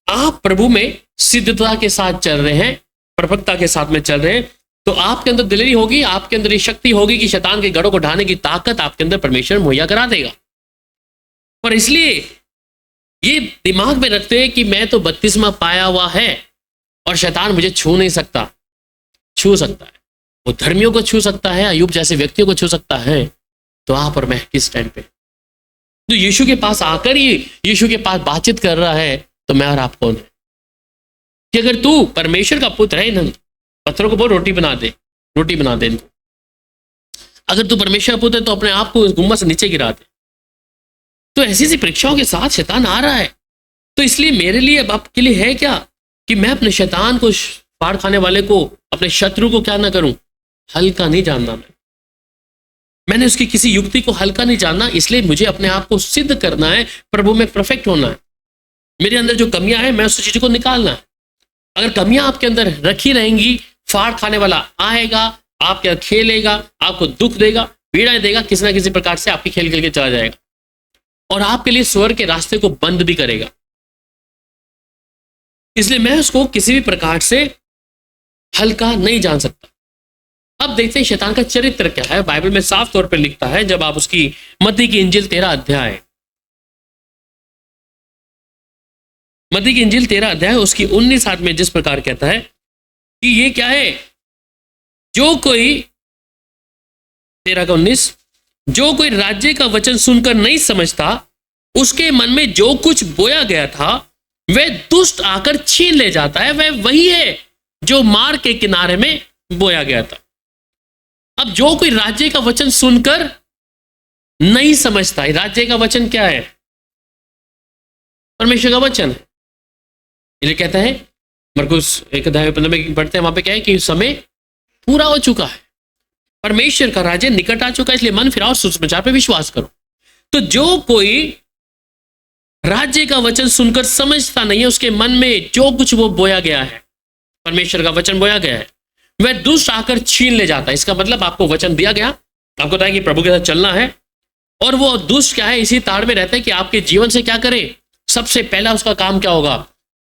आप प्रभु में सिद्धता के साथ चल रहे हैं, परफेक्टता के साथ में चल रहे हैं, तो आपके अंदर दिलेरी होगी, आपके अंदर ये शक्ति होगी कि शैतान के गढ़ों को ढाने की ताकत आपके अंदर परमेश्वर मुहैया करा देगा। पर इसलिए ये दिमाग में रखते हैं कि मैं तो बपतिस्मा पाया हुआ है और शैतान मुझे छू नहीं सकता। छू सकता है, वो धर्मियों को छू सकता है, अय्यूब जैसे व्यक्तियों को छू सकता है। तो आप और मैं किस स्टैंड पे? तो यीशु के पास आकर ही यीशु के पास बातचीत कर रहा है, तो मैं और आप कौन है? कि अगर तू परमेश्वर का पुत्र है, इन पत्थरों को बोल रोटी बना दे, रोटी बना दे इनको। अगर तू परमेश्वर का पुत्र है तो अपने आप को इस गुम्बद से नीचे गिरा दे। तो ऐसी सी परीक्षाओं के साथ शैतान आ रहा है। तो इसलिए मेरे लिए अब आपके लिए है क्या कि मैं अपने शैतान को, फाड़ खाने वाले को, अपने शत्रु को क्या ना करूं? हल्का नहीं जानना। मैंने उसकी किसी युक्ति को हल्का नहीं जानना। इसलिए मुझे अपने आप को सिद्ध करना है, प्रभु में परफेक्ट होना है। मेरे अंदर जो कमियां हैं, मैं उस चीज को निकालना है। अगर कमियां आपके अंदर रखी रहेंगी, फाड़ खाने वाला आएगा, आपके अंदर खेलेगा, आपको दुख देगा, पीड़ाएं देगा, किसी ना किसी प्रकार से आपकी खेल खेल के चला जाएगा और आपके लिए स्वर्ग के रास्ते को बंद भी करेगा। इसलिए मैं उसको किसी भी प्रकार से हल्का नहीं जान सकता। अब देखते हैं शैतान का चरित्र क्या है। बाइबल में साफ तौर पर लिखता है, जब आप उसकी मत्ती की इंजिल 13 अध्याय, मत्ती की इंजिल 13 अध्याय उसकी 19 आयत में जिस प्रकार कहता है कि ये क्या है, जो कोई 13 का 19, जो कोई राज्य का वचन सुनकर नहीं समझता, उसके मन में जो कुछ बोया गया था वह दुष्ट आकर छीन ले जाता है। वह वही है जो मार्ग के किनारे में बोया गया था। अब जो कोई राज्य का वचन सुनकर नहीं समझता, राज्य का वचन क्या है? परमेश्वर का वचन है। इसलिए कहता है मरकुस 1 अध्याय 15 में पढ़ते हैं, वहां पे क्या है कि समय पूरा हो चुका है, परमेश्वर का राज्य निकट आ चुका है, इसलिए मन फिराओ, सुसमाचार पे विश्वास करो। तो जो कोई राज्य का वचन सुनकर समझता नहीं है, उसके मन में जो कुछ वो बोया गया है, परमेश्वर का वचन बोया गया है, वह दुष्ट आकर छीन ले जाता है। इसका मतलब आपको वचन दिया गया, आपको बताया कि प्रभु के साथ चलना है, और वो दुष्ट क्या है, इसी ताड़ में रहता है कि आपके जीवन से क्या करे। सबसे पहला उसका काम क्या होगा?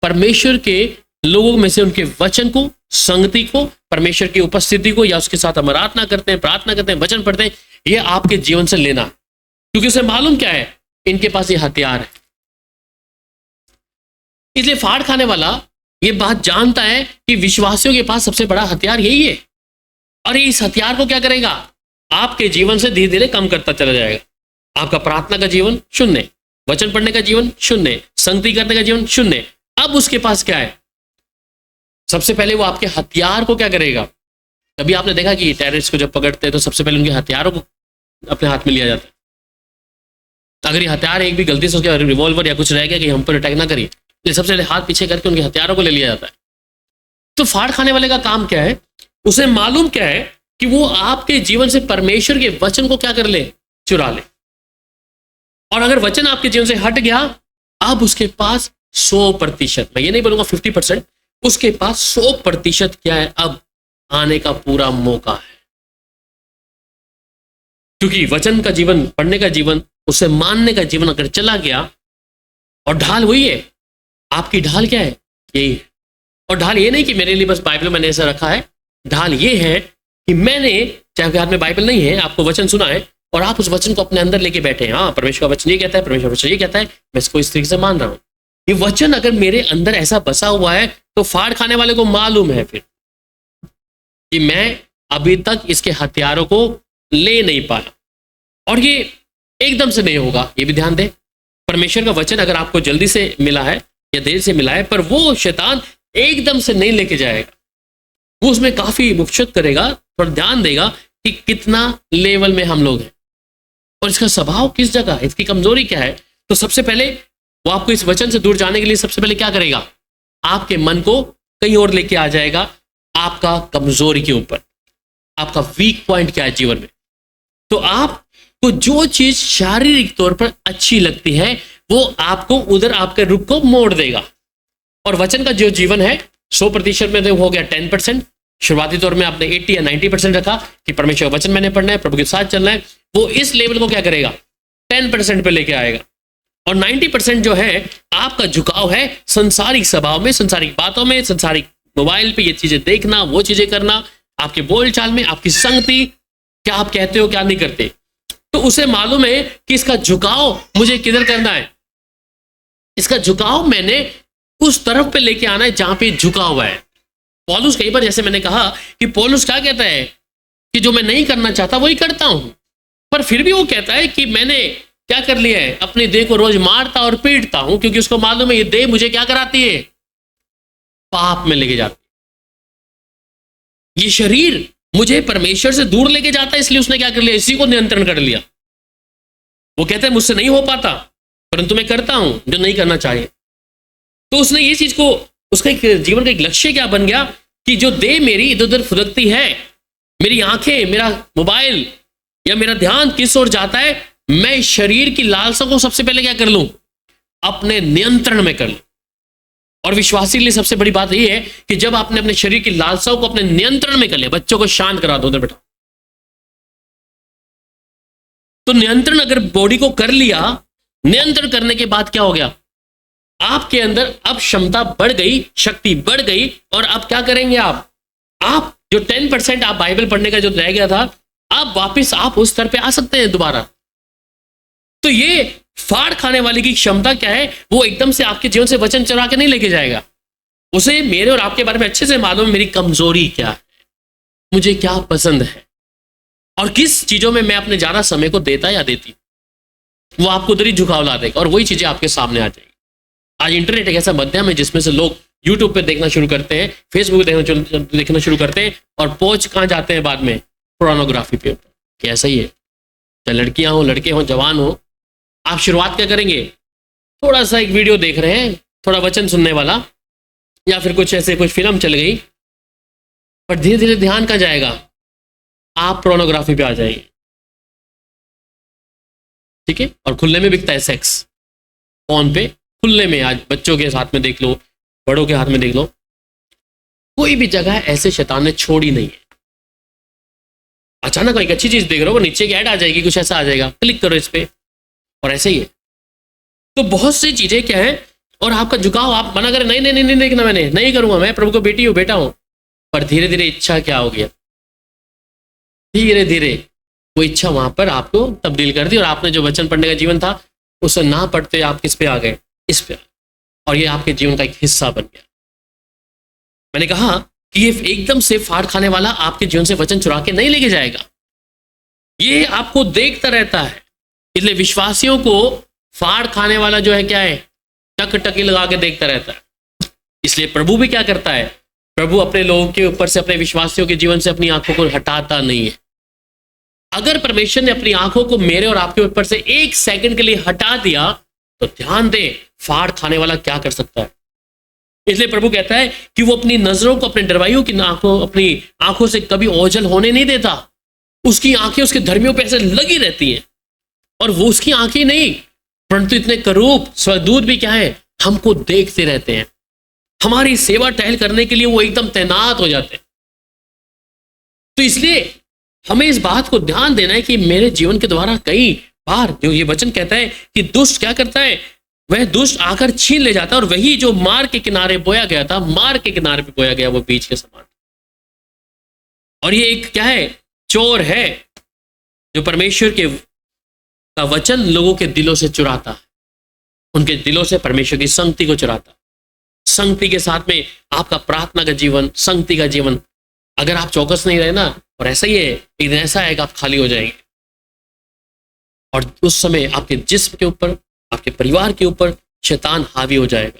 परमेश्वर के लोगों में से उनके वचन को, संगति को, परमेश्वर की उपस्थिति को, या उसके साथ हम आराधना करते हैं, प्रार्थना करते हैं, वचन पढ़ते हैं, ये आपके जीवन से लेना। क्योंकि उसे मालूम क्या है, इनके पास ये हथियार है। इसलिए फाड़ खाने वाला ये बात जानता है कि विश्वासियों के पास सबसे बड़ा हथियार यही है, और इस हथियार को क्या करेगा? आपके जीवन से धीरे धीरे कम करता चला जाएगा। आपका प्रार्थना का जीवन शून्य, वचन पढ़ने का जीवन शून्य, संगति करने का जीवन शून्य। अब उसके पास क्या है? सबसे पहले वो आपके हथियार को क्या करेगा? कभी आपने देखा कि टेररिस्ट को जब पकड़ते हैं तो सबसे पहले उनके हथियारों को अपने हाथ में लिया जाता है। अगर ये हथियार एक भी गलती से उसके रिवॉल्वर या कुछ रह गया कि हम पर अटैक ना करिए, तो सबसे पहले हाथ पीछे करके उनके हथियारों को ले लिया जाता है। तो फाड़ खाने वाले का काम क्या है? उसे मालूम क्या है कि वो आपके जीवन से परमेश्वर के वचन को क्या कर ले? चुरा ले। और अगर वचन आपके जीवन से हट गया, अब उसके पास 100%, मैं ये नहीं बोलूंगा 50%, उसके पास 100% क्या है? अब आने का पूरा मौका है। क्योंकि वचन का जीवन, पढ़ने का जीवन, उसे मानने का जीवन अगर चला गया, और ढाल वही है, आपकी ढाल क्या है? यही है। और ढाल ये नहीं कि मेरे लिए बस बाइबल मैंने ऐसा रखा है, ढाल ये है कि मैंने, चाहे आपके हाथ में बाइबल नहीं है, आपको वचन सुना है और आप उस वचन को अपने अंदर लेके बैठे हैं। हाँ, परमेश्वर का वचन ये कहता है, परमेश्वर का वचन ये कहता है, मैं इसको इस तरीके से मान रहा हूं। ये वचन अगर मेरे अंदर ऐसा बसा हुआ है तो फाड़ खाने वाले को मालूम है फिर कि मैं अभी तक इसके हथियारों को ले नहीं पाया। और ये एकदम से नहीं होगा, ये भी ध्यान दें। परमेश्वर का वचन अगर आपको जल्दी से मिला है या देर से मिला है, पर वो शैतान एकदम से नहीं लेके जाएगा। वो उसमें काफी मुफ्त करेगा, थोड़ा ध्यान देगा कि कितना लेवल में हम लोग हैं और इसका स्वभाव किस जगह है, इसकी कमजोरी क्या है। तो सबसे पहले वो आपको इस वचन से दूर जाने के लिए सबसे पहले क्या करेगा? आपके मन को कहीं और लेके आ जाएगा, आपका कमजोरी के ऊपर, आपका वीक पॉइंट क्या है जीवन में। तो आपको जो चीज शारीरिक तौर पर अच्छी लगती है वो आपको उधर आपके रुख को मोड़ देगा। और वचन का जो जीवन है 100% में हो गया 10%। शुरुआती तौर में आपने 80 या 90% रखा कि परमेश्वर का वचन मैंने पढ़ना है, प्रभु के साथ चलना है। वो इस लेवल को क्या करेगा? 10% पे लेके आएगा। और 90% जो है आपका झुकाव है संसारिक स्वभाव में, संसारिक बातों में, संसारिक मोबाइल पे ये चीजें देखना, वो चीजें करना, आपके बोलचाल में, आपकी संगति, क्या आप कहते हो क्या नहीं करते। तो उसे मालूम है कि इसका झुकाव मुझे किधर करना है। इसका झुकाव मैंने उस तरफ पे लेके आना है जहां पे झुका हुआ है। पौलुस कई बार, जैसे मैंने कहा कि पौलुस क्या कहता है कि जो मैं नहीं करना चाहता वही करता हूं, पर फिर भी वो कहता है कि मैंने क्या कर लिया है? अपनी देह को रोज मारता और पीटता हूं, क्योंकि उसको मालूम है ये देह मुझे क्या कराती है? पाप में लेके जाती है। ये शरीर मुझे परमेश्वर से दूर लेके जाता है, इसलिए उसने क्या कर लिया? इसी को नियंत्रण कर लिया। वो कहता है मुझसे नहीं हो पाता, परंतु मैं करता हूं जो नहीं करना चाहिए। तो उसने ये चीज को, उसका एक जीवन का एक लक्ष्य क्या बन गया कि जो देह मेरी इधर उधर फुदकती है, मेरी आंखें, मेरा मोबाइल या मेरा ध्यान किस ओर जाता है, मैं शरीर की लालसा को सबसे पहले क्या कर लूं? अपने नियंत्रण में कर लूं। और विश्वासी के लिए सबसे बड़ी बात यह है कि जब आपने अपने शरीर की लालसाओं को अपने नियंत्रण में कर लिया, बच्चों को शांत करा दो उधर बेटा, तो नियंत्रण अगर बॉडी को कर लिया, नियंत्रण करने के बाद क्या हो गया? आपके अंदर अब क्षमता बढ़ गई, शक्ति बढ़ गई। और अब क्या करेंगे आप जो 10% आप बाइबल पढ़ने का जो रह गया था, अब वापस आप उस स्तर पे आ सकते हैं दोबारा। तो ये फाड़ खाने वाले की क्षमता क्या है? वो एकदम से आपके जीवन से वचन चुरा के नहीं लेके जाएगा। उसे मेरे और आपके बारे में अच्छे से मालूम है, मेरी कमजोरी क्या है, मुझे क्या पसंद है और किस चीजों में मैं अपने ज्यादा समय को देता या देती। वो आपको उधर ही झुकाव ला देगा और वही चीजें आपके सामने आ जाएगी। आज इंटरनेट एक ऐसा माध्यम है जिसमें से लोग यूट्यूब पे देखना शुरू करते हैं, फेसबुक पे देखना शुरू करते हैं और पहुंच कहां जाते हैं बाद में? पोर्नोग्राफी पे। कैसा ही है, चाहे लड़कियां हो, लड़के हो, जवान हो, आप शुरुआत क्या करेंगे? थोड़ा सा एक वीडियो देख रहे हैं, थोड़ा वचन सुनने वाला, या फिर कुछ ऐसे कुछ फिल्म चल गई, पर धीरे धीरे ध्यान कहां जाएगा? आप पोर्नोग्राफी पे आ जाएंगे। ठीक है। और खुले में बिकता है सेक्स, फोन पे खुले में। आज बच्चों के हाथ में देख लो, बड़ों के हाथ में देख लो, कोई भी जगह ऐसे शैतान ने छोड़ी नहीं है। अचानक एक अच्छी चीज देख रहे हो, वो नीचे की ऐड आ जाएगी, कुछ ऐसा आ जाएगा, क्लिक करो इस पे, और ऐसे ही है। तो बहुत सी चीजें क्या है, और आपका झुकाव, आप मना करें, नहीं नहीं नहीं नहीं देखना, मैंने नहीं करूंगा, मैं प्रभु को बेटी हूं, बेटा हूं, पर धीरे धीरे इच्छा क्या हो गया? धीरे धीरे वो इच्छा वहां पर आपको तब्दील कर दी, और आपने जो वचन पढ़ने का जीवन था उसे ना पढ़ते आप किस पे आ गए? इस पे। और ये आपके जीवन का एक हिस्सा बन गया। मैंने कहा कि ये एकदम से फाड़ खाने वाला आपके जीवन से वचन चुरा के नहीं लेके जाएगा, ये आपको देखता रहता है। इसलिए विश्वासियों को फाड़ खाने वाला जो है क्या है? टक टकी लगा के देखता रहता है। इसलिए प्रभु भी क्या करता है? प्रभु अपने लोगों के ऊपर से, अपने विश्वासियों के जीवन से अपनी आंखों को हटाता नहीं है। अगर परमेश्वर ने अपनी आंखों को मेरे और आपके ऊपर से एक सेकंड के लिए हटा दिया तो ध्यान दे, फाड़ खाने वाला क्या कर सकता है। इसलिए प्रभु कहता है कि वो अपनी नजरों को, अपने डरवाइयों की अपनी आंखों से कभी ओझल होने नहीं देता। उसकी आंखें उसके धर्मियों पे ऐसे लगी रहती हैं, और वो उसकी आंखें नहीं परंतु इतने करूब स्वर्गदूत भी क्या है, हमको देखते रहते हैं। हमारी सेवा टहल करने के लिए वो एकदम तैनात हो जाते हैं। तो इसलिए हमें इस बात को ध्यान देना है कि मेरे जीवन के द्वारा कई बार जो ये वचन कहता है कि दुष्ट क्या करता है, वह दुष्ट आकर छीन ले जाता है, और वही जो मार्ग के किनारे बोया गया था, मार्ग के किनारे पे बोया गया, वो बीज के समान। और ये एक क्या है, चोर है जो परमेश्वर के का वचन लोगों के दिलों से चुराता है, उनके दिलों से परमेश्वर की संगति को चुराता है। संगति के साथ में आपका प्रार्थना का जीवन, संगति का जीवन, अगर आप चौकस नहीं रहे ना, और ऐसा ही है, एक दिन ऐसा आएगा आप खाली हो जाएंगे, और उस समय आपके जिस्म के ऊपर, आपके परिवार के ऊपर शैतान हावी हो जाएगा।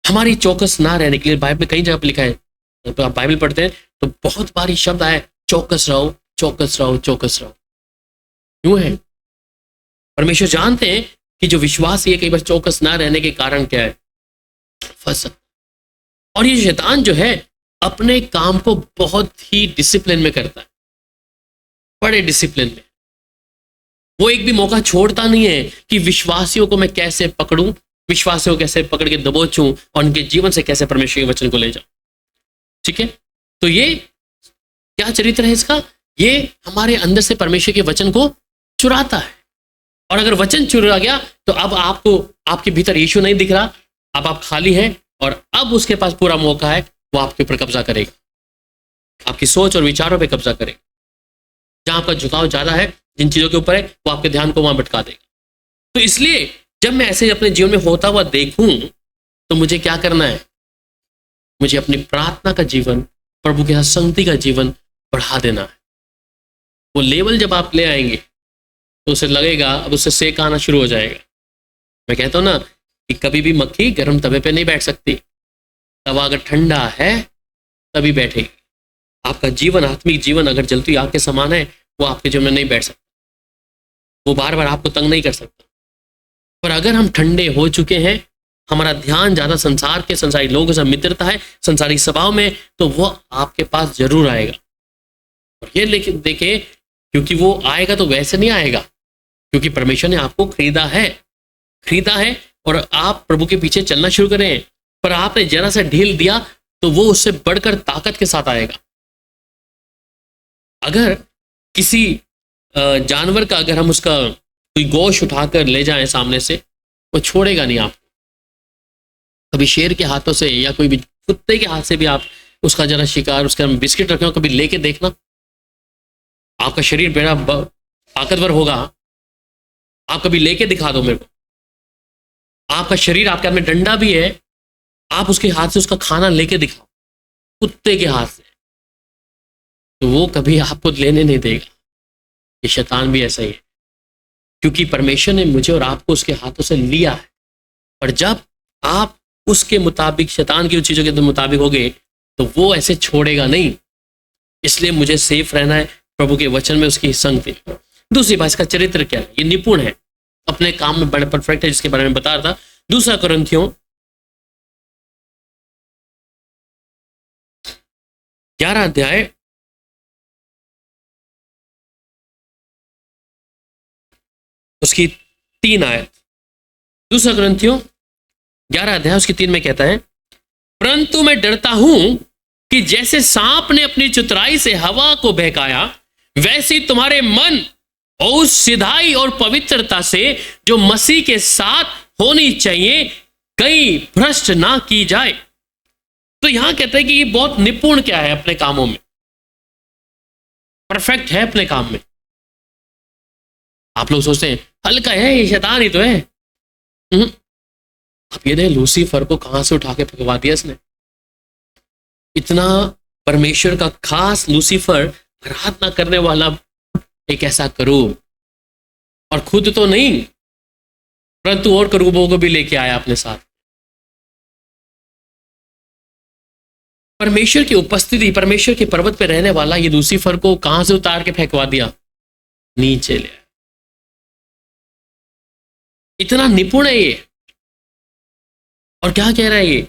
हमारी चौकस ना रहने के लिए बाइबल में कई जगह पर लिखा है, तो आप बाइबल पढ़ते हैं तो बहुत बार ये शब्द आए, चौकस रहो, चौकस रहो, चौकस रहो। क्यों है? परमेश्वर जानते हैं कि जो विश्वास ये कई बार चौकस ना रहने के कारण क्या है, फंस सकता। और ये शैतान जो है अपने काम को बहुत ही डिसिप्लिन में करता है, बड़े डिसिप्लिन में। वो एक भी मौका छोड़ता नहीं है कि विश्वासियों को मैं कैसे पकड़ूं, विश्वासियों को कैसे पकड़ के दबोचूं, और उनके जीवन से कैसे परमेश्वर के वचन को ले जाऊं। ठीक है, तो ये क्या चरित्र है इसका, ये हमारे अंदर से परमेश्वर के वचन को चुराता है। और अगर वचन चुरा गया तो अब आपको, आपके भीतर यीशु नहीं दिख रहा, अब आप खाली हैं, और अब उसके पास पूरा मौका है, वो आपके ऊपर कब्जा करेगा, आपकी सोच और विचारों पे कब्जा करेगा। जहां आपका झुकाव ज्यादा है, जिन चीजों के ऊपर है, वो आपके ध्यान को वहां भटका देगा। तो इसलिए जब मैं ऐसे अपने जीवन में होता हुआ देखूं तो मुझे क्या करना है, मुझे अपनी प्रार्थना का जीवन, प्रभु के साथ संगति का जीवन बढ़ा देना है। वो लेवल जब आप ले आएंगे तो उसे लगेगा, अब उससे सेक आना शुरू हो जाएगा। मैं कहता हूं ना कि कभी भी मक्खी गर्म तवे पे नहीं बैठ सकती, तवा अगर ठंडा है तभी बैठेगी। आपका जीवन, आत्मिक जीवन अगर जलती आग के समान है, वो आपके जीवन में नहीं बैठ सकता, वो बार बार आपको तंग नहीं कर सकता। पर अगर हम ठंडे हो चुके हैं, हमारा ध्यान ज्यादा संसार के, संसारी लोगों से मित्रता है, संसारी स्वभाव में, तो वो आपके पास जरूर आएगा। और ये लेकिन देखे, क्योंकि वो आएगा तो वैसे नहीं आएगा, क्योंकि परमेश्वर ने आपको खरीदा है, और आप प्रभु के पीछे चलना शुरू करें। पर आपने जरा सा ढील दिया तो वो उससे बढ़कर ताकत के साथ आएगा। अगर किसी जानवर का, अगर हम उसका कोई गोश्त उठाकर ले जाएं सामने से, वो छोड़ेगा नहीं आपको। कभी शेर के हाथों से या कोई भी कुत्ते के हाथ से भी आप उसका जरा शिकार, उसका बिस्किट रखे हो, कभी लेके देखना, आपका शरीर बड़ा ताकतवर होगा। आप कभी लेके दिखा दो मेरे को, आपका शरीर, आपके हाथ में डंडा भी है, आप उसके हाथ से उसका खाना लेके दिखाओ, कुत्ते के हाथ से, तो वो कभी आपको लेने नहीं देगा। ये शैतान भी ऐसा ही है, क्योंकि परमेश्वर ने मुझे और आपको उसके हाथों से लिया है। और जब आप उसके मुताबिक, शैतान की उन चीजों के मुताबिक हो गए, तो वो ऐसे छोड़ेगा नहीं। इसलिए मुझे सेफ रहना है प्रभु के वचन में, उसकी संगति। दूसरी बात, इसका चरित्र क्या है, ये निपुण है, अपने काम में बड़े परफेक्ट है, जिसके बारे में बता रहा था। दूसरा कुरिन्थियों 11 अध्याय उसकी 3 आयत। दूसरा कुरिन्थियों 11 अध्याय उसकी 3 में कहता है, परंतु मैं डरता हूं कि जैसे सांप ने अपनी चतुराई से हवा को बहकाया, वैसे तुम्हारे मन और उस सिधाई और पवित्रता से जो मसीह के साथ होनी चाहिए, कहीं भ्रष्ट ना की जाए। तो यहां कहते हैं कि ये बहुत निपुण क्या है, अपने कामों में परफेक्ट है, अपने काम में। आप लोग सोचते हैं हल्का है, ये शैतान ही तो है। आप ये देखें, लूसीफर को कहां से उठा के फेंकवा दिया इसने। इतना परमेश्वर का खास लूसीफर, आराधना करने वाला एक ऐसा करूब, और खुद तो नहीं परंतु और करूबों को भी लेके आया अपने साथ। परमेश्वर की उपस्थिति, परमेश्वर के पर्वत पे रहने वाला ये लूसीफर को कहां से उतार के फेंकवा दिया? नीचे ले आया। इतना निपुण है ये। और क्या कह रहा है ये?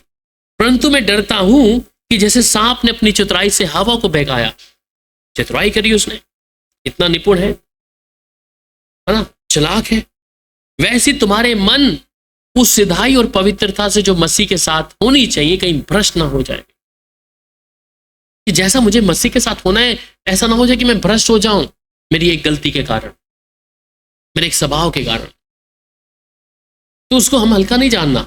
परंतु मैं डरता हूं कि जैसे सांप ने अपनी चतुराई से हवा को बहकाया, चतुराई करी उसने, इतना निपुण है ना, चालाक है, वैसी तुम्हारे मन उस सिधाई और पवित्रता से जो मसीह के साथ होनी चाहिए कहीं भ्रष्ट ना हो जाए। कि जैसा मुझे मसीह के साथ होना है ऐसा ना हो जाए कि मैं भ्रष्ट हो जाऊं मेरी एक गलती के कारण, मेरे एक स्वभाव के कारण। तो उसको हम हल्का नहीं जानना,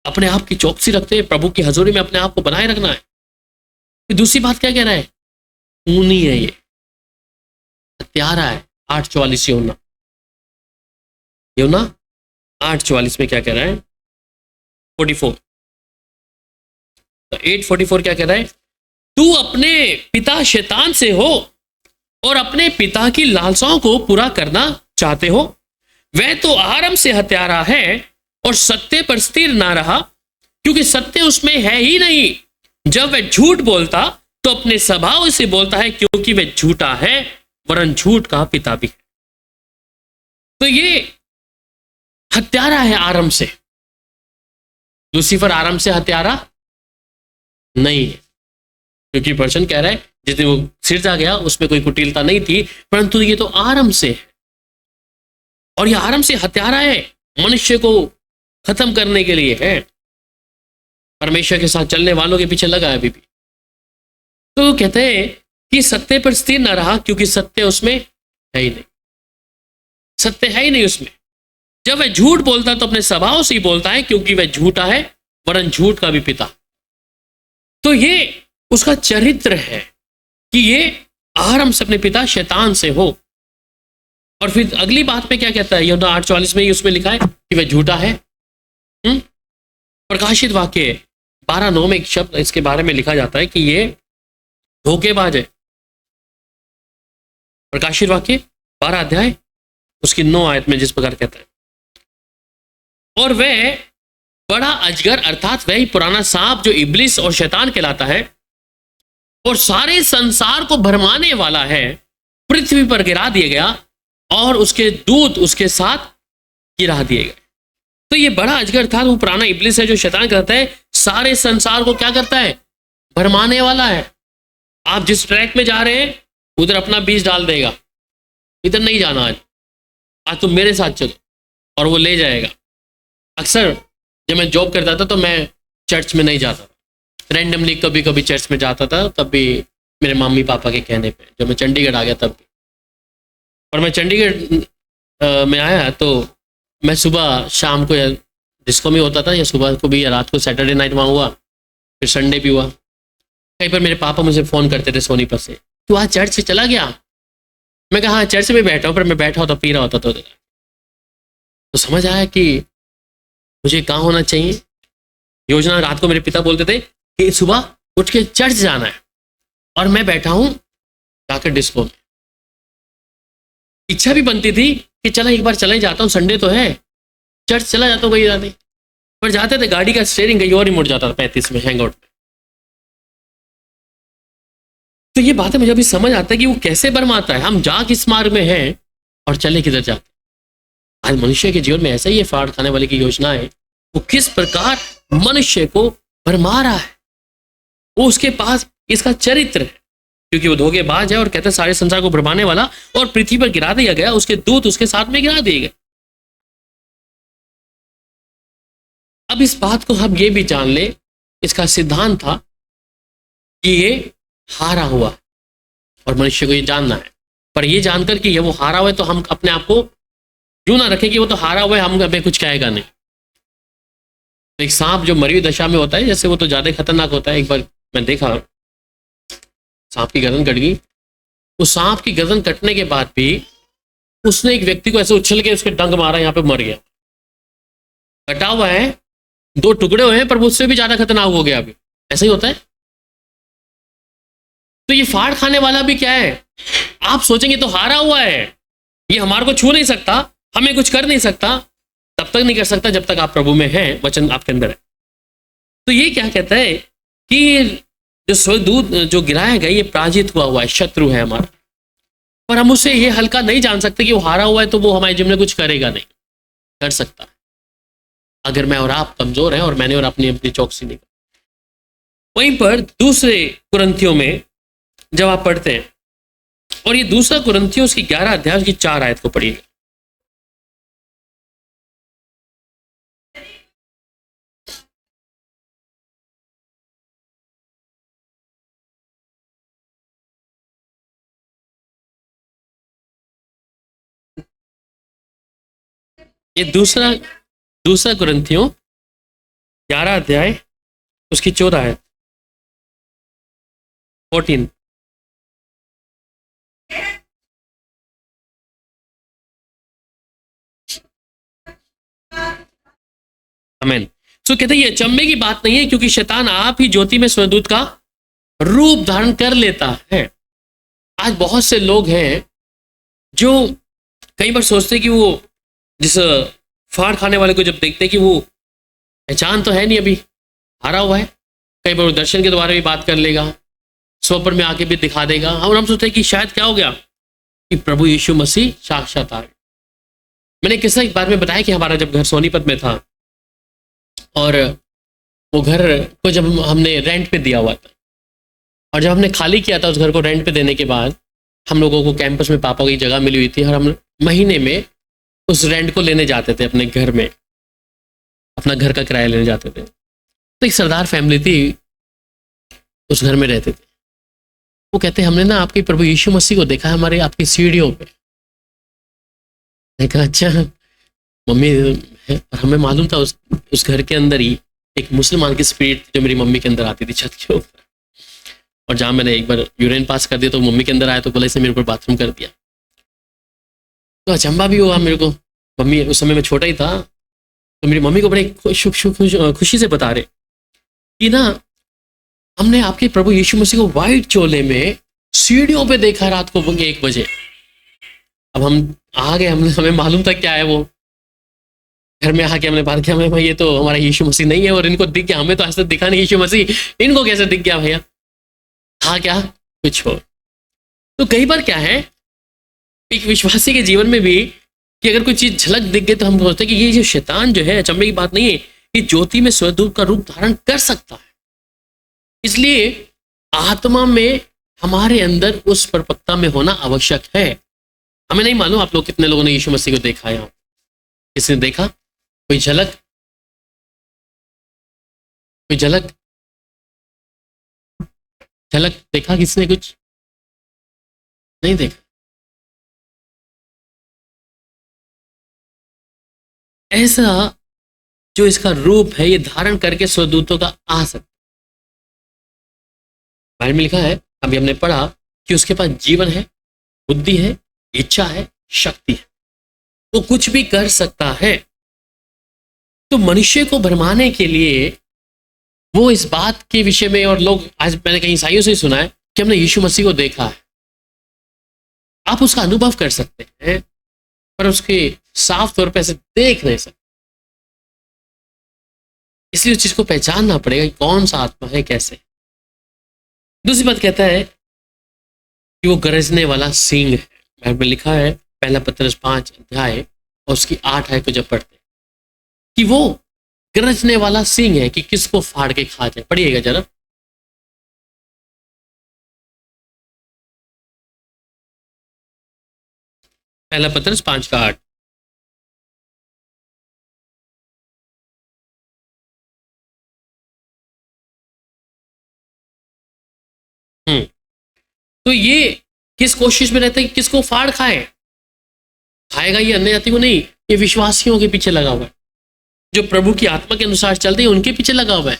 अपने आप की चौकसी रखते हैं, प्रभु की हजूरी में अपने आप को बनाए रखना है। फिर दूसरी बात क्या कह रहा है? ऊनी है ये, हत्यारा है। 8:44 यूहन्ना 8:44 में क्या कह रहा है? 44 तो 8:44 क्या कह रहा है? तू अपने पिता शैतान से हो और अपने पिता की लालसाओं को पूरा करना चाहते हो। वह तो आरंभ से हत्यारा है और सत्य पर स्थिर ना रहा, क्योंकि सत्य उसमें है ही नहीं। जब वह झूठ बोलता तो अपने स्वभाव से बोलता है, क्योंकि वह झूठा है वरन झूठ का पिता भी है। तो ये हत्यारा है आरंभ से। लूसीफर आरंभ से हत्यारा नहीं है, क्योंकि पर्सन कह रहा है जिस दिन वो सिरजा गया उसमें कोई कुटिलता नहीं थी, परंतु ये तो आरंभ से है। और ये आरंभ से हत्यारा है, मनुष्य को खत्म करने के लिए है, परमेश्वर के साथ चलने वालों के पीछे लगा है अभी भी। तो कहते हैं कि सत्य पर स्थिर न रहा, क्योंकि सत्य उसमें है ही नहीं, सत्य है ही नहीं उसमें। जब वह झूठ बोलता तो अपने स्वभाव से ही बोलता है, क्योंकि वह झूठा है वरन झूठ का भी पिता। तो ये उसका चरित्र है कि ये आरंभ से अपने पिता शैतान से हो। और फिर अगली बात में क्या कहता है? यूहन्ना 8:44 में ही उसमें लिखा है कि वह झूठा है। प्रकाशित वाक्य 12:9 में एक शब्द इसके बारे में लिखा जाता है कि ये धोखेबाज है। प्रकाशित वाक्य 12 अध्याय उसकी 9 आयत में जिस प्रकार कहता है, और वह बड़ा अजगर अर्थात वही पुराना सांप जो इब्लिस और शैतान कहलाता है और सारे संसार को भरमाने वाला है, पृथ्वी पर गिरा दिया गया और उसके दूत उसके साथ गिरा दिए गए। तो ये बड़ा अजगर अर्थात वो पुराना इब्लिस है जो शैतान कहता है, सारे संसार को क्या करता है? भरमाने वाला है। आप जिस ट्रैक में जा रहे हैं उधर अपना बीज डाल देगा, इधर नहीं जाना, आज तुम मेरे साथ चलो, और वो ले जाएगा। अक्सर जब मैं जॉब करता था तो मैं चर्च में नहीं जाता था, रैंडमली कभी कभी चर्च में जाता था, तब भी मेरे मम्मी पापा के कहने पे। जब मैं चंडीगढ़ आ गया तब भी, और मैं चंडीगढ़ में आया तो मैं सुबह शाम को या डिस्को में होता था, या सुबह को भी या रात को, सैटरडे नाइट वहाँ हुआ, फिर संडे भी हुआ। कहीं पर मेरे पापा मुझे फ़ोन करते थे सोनीपत से, तू आज चर्च से चला गया? मैं कहा हाँ चर्च में बैठा हूँ, पर मैं बैठा होता पी रहा होता तो समझ आया कि मुझे कहाँ होना चाहिए। योजना रात को मेरे पिता बोलते थे कि सुबह उठ के चर्च जाना है, और मैं बैठा हूँ जाकर डिस्को में। इच्छा भी बनती थी कि चला एक बार चला ही जाता हूँ, संडे तो है, चर्च चला जाता हूँ कहीं जाते, पर जाते थे गाड़ी का स्टीयरिंग कहीं और ही मुड़ जाता था 35 में हैंग आउट में। तो ये बातें मुझे अभी समझ आता है कि वो कैसे भरमाता है। हम जा किस मार्ग में हैं और चले किधर जाते। आज मनुष्य के जीवन में ऐसा ही है, फाड़ खाने वाले की योजना है, वो किस प्रकार मनुष्य को भरमा रहा है। वो उसके पास इसका चरित्र है, क्योंकि वो धोखेबाज है और कहते हैं सारे संसार को भरमाने वाला, और पृथ्वी पर गिरा दिया गया, उसके दूत उसके साथ में गिरा दिए गए। अब इस बात को हम ये भी जान ले, इसका सिद्धांत था कि ये हारा हुआ, और मनुष्य को ये जानना है। पर ये जानकर कि ये वो हारा हुआ है तो हम अपने आप को यूं ना रखें कि वो तो हारा हुआ है, हम हमें कुछ कहेगा नहीं। एक सांप जो मरी हुई दशा में होता है, जैसे वो तो ज्यादा खतरनाक होता है। एक बार मैं देखा सांप की गर्दन कट गई, उस सांप की गर्दन कटने के बाद भी उसने एक व्यक्ति को ऐसे उछल के उसके डंक मारा, यहाँ पे मर गया। कटा हुआ है, 2 टुकड़े हुए हैं, पर वो उससे भी ज्यादा खतरनाक हो गया। अभी ऐसा ही होता है। तो ये फाड़ खाने वाला भी क्या है? आप सोचेंगे तो हारा हुआ है, ये हमारे को छू नहीं सकता, हमें कुछ कर नहीं सकता। तब तक नहीं कर सकता जब तक आप प्रभु में हैं, वचन आपके अंदर है। तो ये क्या कहता है कि जो स्वर्गदूत जो गिराया गया ये पराजित हुआ है, शत्रु है हमारा, पर हम उसे ये हल्का नहीं जान सकते कि वो हारा हुआ है तो वो हमारे जीवन में कुछ करेगा नहीं। कर सकता है अगर मैं और आप कमजोर हैं और मैंने और अपनी अपनी चौकसी नहीं। वहीं पर दूसरे कुरिन्थियों में जब आप पढ़ते हैं, और ये दूसरा कुरिन्थियों उसकी 11 अध्याय की 4 आयत को पढ़िए। ये दूसरा दूसरा कुरिन्थियों 11 अध्याय उसकी 14 आयत 14। आमीन। सो कहते हैं ये अचंभे की बात नहीं है, क्योंकि शैतान आप ही ज्योति में स्वर्गदूत का रूप धारण कर लेता है। आज बहुत से लोग हैं जो कई बार सोचते हैं कि वो जिस फाड़ खाने वाले को जब देखते हैं कि वो पहचान तो है नहीं, अभी हारा हुआ है, कई बार वो दर्शन के द्वारा भी बात कर लेगा, स्वप्न में आके भी दिखा देगा, और हम सोचते हैं कि शायद क्या हो गया कि प्रभु यीशु मसीह साक्षात आ गए। मैंने किस्सा एक बार में बताया कि हमारा जब घर सोनीपत में था और वो घर को जब हमने रेंट पे दिया हुआ था, और जब हमने खाली किया था उस घर को रेंट पे देने के बाद, हम लोगों को कैंपस में पापा की जगह मिली हुई थी और हम महीने में उस रेंट को लेने जाते थे अपने घर में, अपना घर का किराया लेने जाते थे। तो एक सरदार फैमिली थी, उस घर में रहते थे। वो कहते हमने ना आपके प्रभु यीशु मसीह को देखा है हमारे आपकी सीढ़ियों पे। मैं कहा अच्छा मम्मी है, और हमें मालूम था उस घर के अंदर ही एक मुसलमान की स्पिरिट जो मेरी मम्मी के अंदर आती थी छत के ऊपर, और जहाँ मैंने एक बार यूरिन पास कर दिया तो मम्मी के अंदर आया तो बोला इसने मेरे ऊपर बाथरूम कर दिया। तो अचंबा भी हुआ मेरे को, मम्मी उस समय मैं छोटा ही था, तो मेरी मम्मी को बड़े खुशी से बता रहे कि ना हमने आपके प्रभु यीशु मसीह को वाइट चोले में सीढ़ियों पे देखा रात को 1 बजे। अब हम आ गए, हमें मालूम था क्या है वो। घर में आके हमने बात किया, भाई ये तो हमारा यीशु मसीह नहीं है, और इनको दिख गया, हमें तो ऐसा दिखा नहीं यीशु मसीह, इनको कैसे दिख गया भैया। हाँ क्या कुछ हो। तो कई बार क्या है एक विश्वासी के जीवन में भी कि अगर कोई चीज झलक दिख गई तो हम सोचते हैं कि ये जो शैतान जो है, अचंभे की बात नहीं है, ये ज्योति में स्वर्गदूत का रूप धारण कर सकता है। इसलिए आत्मा में हमारे अंदर उस परिपक्वता में होना आवश्यक है। हमें नहीं मालूम आप लोग कितने लोगों ने यीशु मसीह को देखा है, किसी ने देखा कोई झलक, कोई झलक देखा किसी ने, कुछ नहीं देखा। ऐसा जो इसका रूप है ये धारण करके स्वर्गदूतों का आ सकता। बाइबल में लिखा है, अभी हमने पढ़ा कि उसके पास जीवन है, बुद्धि है, इच्छा है, शक्ति है, वो कुछ भी कर सकता है। तो मनुष्य को भरमाने के लिए वो इस बात के विषय में, और लोग आज मैंने कहीं ईसाइयों से सुना है कि हमने यीशु मसीह को देखा है। आप उसका अनुभव कर सकते हैं पर उसके साफ तौर पर ऐसे देख नहीं सकते। इसलिए उस चीज को पहचानना पड़ेगा कि कौन सा आत्मा है, कैसे। दूसरी बात कहता है कि वो गरजने वाला सींग है। बाइबल में लिखा है 1 पतरस 5 अध्याय और उसकी 8 आयत को जब पढ़ते कि वो गरजने वाला सींग है कि किसको फाड़ के खा जाए। पढ़िएगा जरा। पहला पतरस 5 का 8। तो ये किस कोशिश में रहता है कि किसको फाड़ खाए। खाएगा ये अन्य जाति को नहीं, ये विश्वासियों के पीछे लगा हुआ है, जो प्रभु की आत्मा के अनुसार चलते हैं उनके पीछे लगा हुआ है।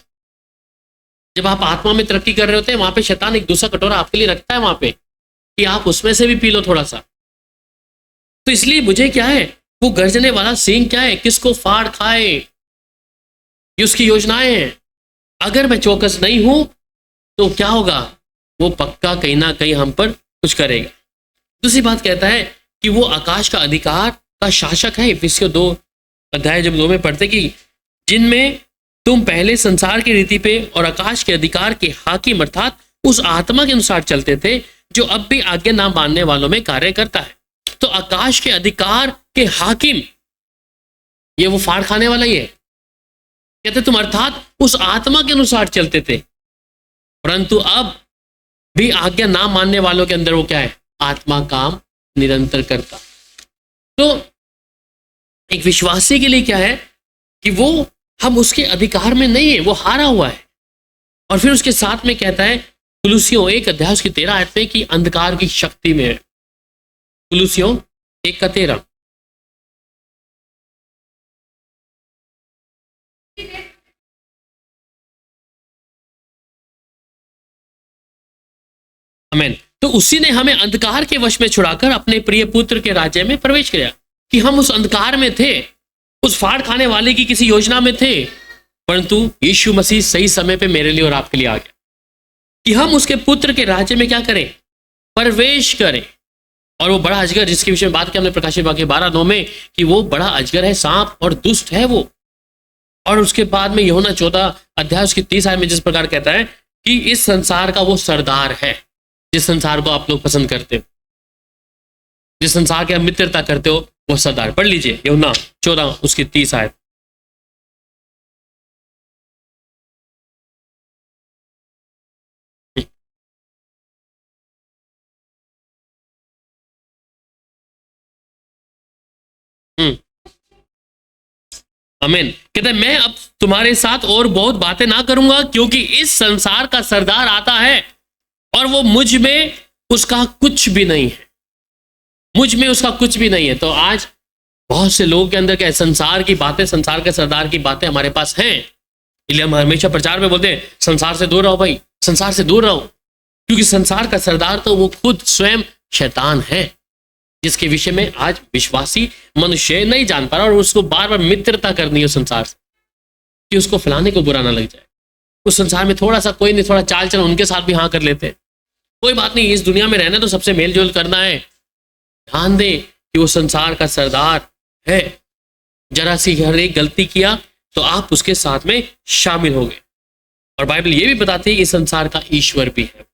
जब आप आत्मा में तरक्की कर रहे होते हैं वहां पे शैतान एक दूसरा कटोरा आपके लिए रखता है वहां पे कि आप उसमें से भी पी लो थोड़ा सा। तो इसलिए मुझे क्या है, वो गर्जने वाला सींग क्या है, किसको फाड़ खाए, ये उसकी योजनाएं हैं। अगर मैं चौकस नहीं हूं तो क्या होगा, वो पक्का कहीं ना कहीं हम पर कुछ करेगा। दूसरी बात कहता है कि वो आकाश का अधिकार का शासक है। इफिसियों 2 अध्याय जब 2 में पढ़ते कि जिनमें तुम पहले संसार की रीति पे और आकाश के अधिकार के हाकिम अर्थात उस आत्मा के अनुसार चलते थे जो अब भी आज्ञा ना मानने वालों में कार्य करता है। तो आकाश के अधिकार के हाकिम, ये वो फाड़ खाने वाला ही है। कहते तुम अर्थात उस आत्मा के अनुसार चलते थे, परंतु अब भी आज्ञा ना मानने वालों के अंदर वो क्या है? आत्मा काम निरंतर करता। तो एक विश्वासी के लिए क्या है कि वो हम उसके अधिकार में नहीं है, वो हारा हुआ है। और फिर उसके साथ में कहता है कुलुसियों 1 उसकी 13 आयत में कि अंधकार की शक्ति में है। कुलुसियों 1:13। आमीन। तो उसी ने हमें अंधकार के वश में छुड़ाकर अपने प्रिय पुत्र के राज्य में प्रवेश किया। कि हम उस अंधकार में थे, उस फाड़ खाने वाले की किसी योजना में थे, परंतु यीशु मसीह सही समय पे मेरे लिए और आपके लिए आ गया कि हम उसके पुत्र के राज्य में क्या करें? प्रवेश करें। और वो बड़ा अजगर जिसके विषय में बात की हमने प्रकाशित वाक्य 12:9 में कि वो बड़ा अजगर है, सांप और दुष्ट है वो। और उसके बाद में यूहन्ना 14 उसकी 30 आयत में जिस प्रकार कहता है कि इस संसार का वो सरदार है, जिस संसार को आप लोग पसंद करते हो, जिस संसार के आप मित्रता करते हो, वो सरदार। पढ़ लीजिए यूहन्ना 14 उसकी 30 आयत। आमीन। कहते हैं मैं अब तुम्हारे साथ और बहुत बातें ना करूंगा, क्योंकि इस संसार का सरदार आता है और वो मुझ में उसका कुछ भी नहीं है। मुझ में उसका कुछ भी नहीं है। तो आज बहुत से लोगों के अंदर क्या है? संसार की बातें, संसार के सरदार की बातें हमारे पास हैं। इसलिए हम हमेशा प्रचार में बोलते हैं संसार से दूर रहो भाई, संसार से दूर रहो, क्योंकि संसार का सरदार तो वो खुद स्वयं शैतान है, जिसके विषय में आज विश्वासी मनुष्य नहीं जान पा रहा। और उसको बार बार मित्रता करनी है संसार से कि उसको फलाने को बुरा ना लग जाए। उस संसार में थोड़ा सा कोई नहीं, थोड़ा चाल चलन उनके साथ भी हाँ कर लेते हैं। कोई बात नहीं, इस दुनिया में रहना तो सबसे मेलजोल करना है। ध्यान दे कि वो संसार का सरदार है। जरा सी हर एक गलती किया तो आप उसके साथ में शामिल हो गए। और बाइबल ये भी बताती है कि संसार का ईश्वर भी है।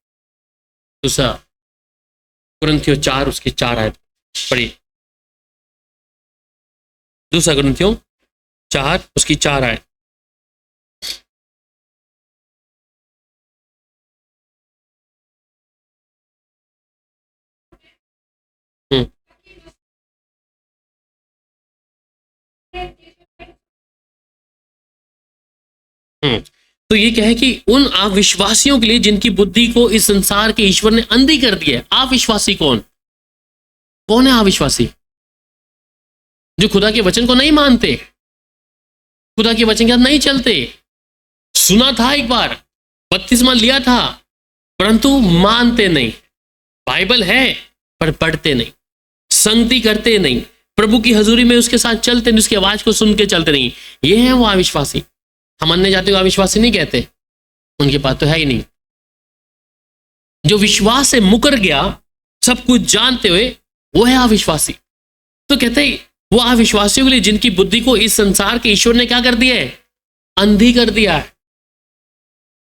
दूसरा कुरिन्थियों 4 उसकी 4 आयत पढ़िए। दूसरा कुरिन्थियों 4 उसकी 4 आयत। तो ये क्या है कि उन अविश्वासियों के लिए जिनकी बुद्धि को इस संसार के ईश्वर ने अंधी कर दिया है। अविश्वासी कौन कौन है? अविश्वासी जो खुदा के वचन को नहीं मानते, खुदा के वचन के साथ नहीं चलते। सुना था एक बार, बपतिस्मा लिया था, परंतु मानते नहीं। बाइबल है पर पढ़ते नहीं, संगति करते नहीं, प्रभु की हजूरी में उसके साथ चलते नहीं, उसकी आवाज को सुन के चलते नहीं। ये है वो अविश्वासी। हम अन्य जाति को अविश्वासी नहीं कहते, उनके पास तो है ही नहीं। जो विश्वास से मुकर गया सब कुछ जानते हुए, वो है अविश्वासी। तो कहते हैं वो अविश्वासियों के लिए जिनकी बुद्धि को इस संसार के ईश्वर ने क्या कर दिया है? अंधी कर दिया है।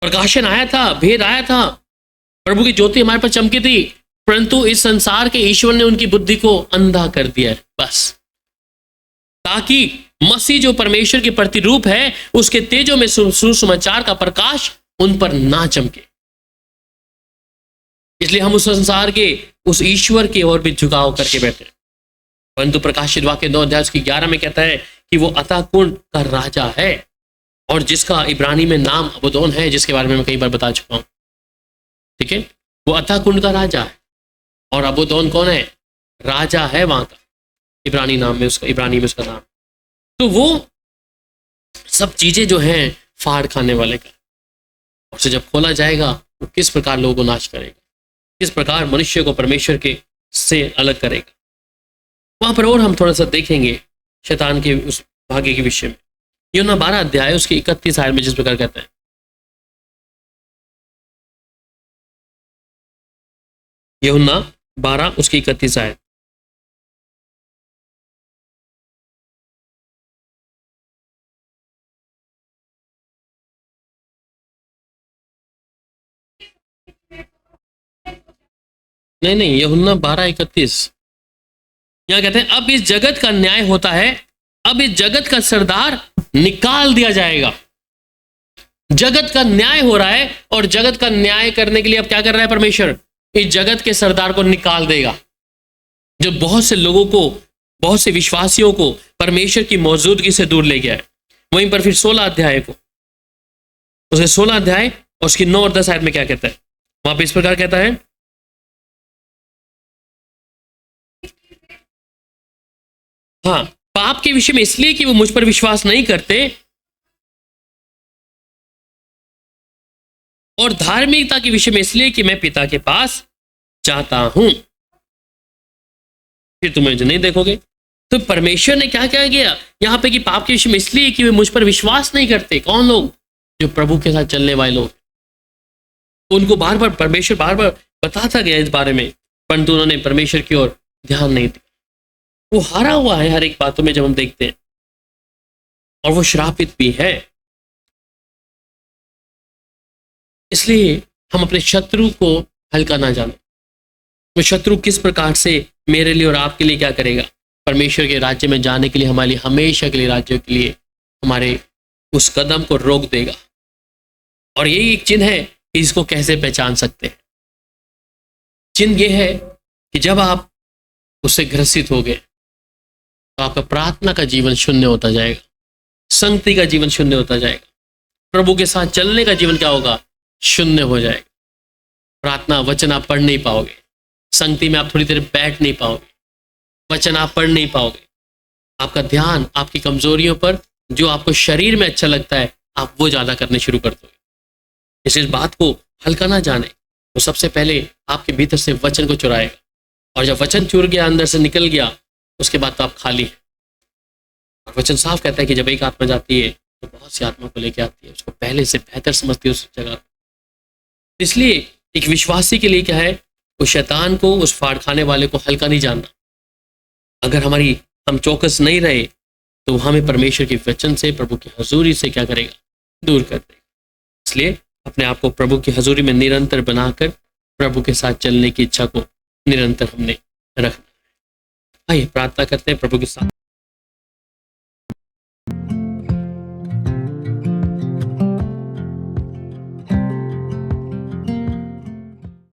प्रकाशन आया था, भेद आया था, प्रभु की ज्योति हमारे पर चमकी थी, परंतु इस संसार के ईश्वर ने उनकी बुद्धि को अंधा कर दिया है। बस ताकि मसीह जो परमेश्वर के प्रतिरूप है उसके तेजों में सुसमाचार का प्रकाश उन पर ना चमके। इसलिए हम उस संसार के उस ईश्वर की ओर भी झुकाव करके बैठे। परंतु प्रकाशित वाक्य 9 उसकी 11 में कहता है कि वो अतः कुंड का राजा है, और जिसका इब्रानी में नाम अबोदोन है, जिसके बारे में मैं कई बार बता चुका हूं। ठीक है, वो अतः कुंड का राजा है। और अबोदोन कौन है? राजा है वहां का, इब्रानी नाम में उसका, इब्रानी में उसका नाम। तो वो सब चीजें जो हैं फाड़ खाने वाले का, उसे जब खोला जाएगा वो किस प्रकार लोगों को नाश करेगा, किस प्रकार मनुष्य को परमेश्वर के से अलग करेगा। वहां पर और हम थोड़ा सा देखेंगे शैतान के उस भाग्य के विषय में। यूहन्ना 12 उसकी 31 आयत में जिस प्रकार कहता है, यूहन्ना 12 उसकी 31 आयत। नहीं, यूहन्ना 12:31 यहाँ कहते हैं अब इस जगत का न्याय होता है, अब इस जगत का सरदार निकाल दिया जाएगा। जगत का न्याय हो रहा है और जगत का न्याय करने के लिए अब क्या कर रहा है परमेश्वर? इस जगत के सरदार को निकाल देगा। जो बहुत से लोगों को, बहुत से विश्वासियों को परमेश्वर की मौजूदगी से दूर ले गया है। वहीं पर फिर 16 अध्याय को, उसके 16 अध्याय और उसकी 9 और 10 आयत में क्या कहता है? वहां पे इस प्रकार कहता है, हाँ, पाप के विषय में इसलिए कि वो मुझ पर विश्वास नहीं करते, और धार्मिकता के विषय में इसलिए कि मैं पिता के पास जाता हूं, फिर तुम मुझे नहीं देखोगे। तो परमेश्वर ने क्या क्या किया यहां पे कि पाप के विषय में इसलिए कि वे मुझ पर विश्वास नहीं करते। कौन लोग? जो प्रभु के साथ चलने वाले लोग। उनको बार बार परमेश्वर बार बार बताता गया इस बारे में, परंतु उन्होंने परमेश्वर की ओर ध्यान नहीं दिया। वो हारा हुआ है हर एक बातों में जब हम देखते हैं, और वो श्रापित भी है। इसलिए हम अपने शत्रु को हल्का ना जाने। वो शत्रु किस प्रकार से मेरे लिए और आपके लिए क्या करेगा? परमेश्वर के राज्य में जाने के लिए, हमारे लिए हमेशा के लिए, राज्य के लिए हमारे उस कदम को रोक देगा। और यही एक चिन्ह है कि इसको कैसे पहचान सकते हैं। चिन्ह ये है कि जब आप उससे ग्रसित हो गए तो आपका प्रार्थना का जीवन शून्य होता जाएगा, संगति का जीवन शून्य होता जाएगा, प्रभु के साथ चलने का जीवन क्या होगा? शून्य हो जाएगा। प्रार्थना वचन आप पढ़ नहीं पाओगे, संगति में आप थोड़ी देर बैठ नहीं पाओगे, वचन आप पढ़ नहीं पाओगे। आपका ध्यान आपकी कमजोरियों पर, जो आपको शरीर में अच्छा लगता है, आप वो ज्यादा करने शुरू कर दोगे। इस बात को हल्का ना जाने। तो सबसे पहले आपके भीतर से वचन को चुराएगा, और जब वचन चुर गया, अंदर से निकल गया, उसके बाद तो आप खाली हैं। और वचन साफ कहता है कि जब एक आत्मा जाती है तो बहुत सी आत्मा को लेके आती है, उसको पहले से बेहतर समझती है उस जगह। इसलिए एक विश्वासी के लिए क्या है? उस शैतान को, उस फाड़खाने वाले को हल्का नहीं जानना। अगर हम चौकस नहीं रहे तो हमें परमेश्वर के वचन से, प्रभु की हजूरी से क्या करेगा? दूर कर देगा। इसलिए अपने आप को प्रभु की हजूरी में निरंतर बनाकर प्रभु के साथ चलने की इच्छा को निरंतर हमने रखना है। आइए प्रार्थना करते हैं प्रभु के साथ।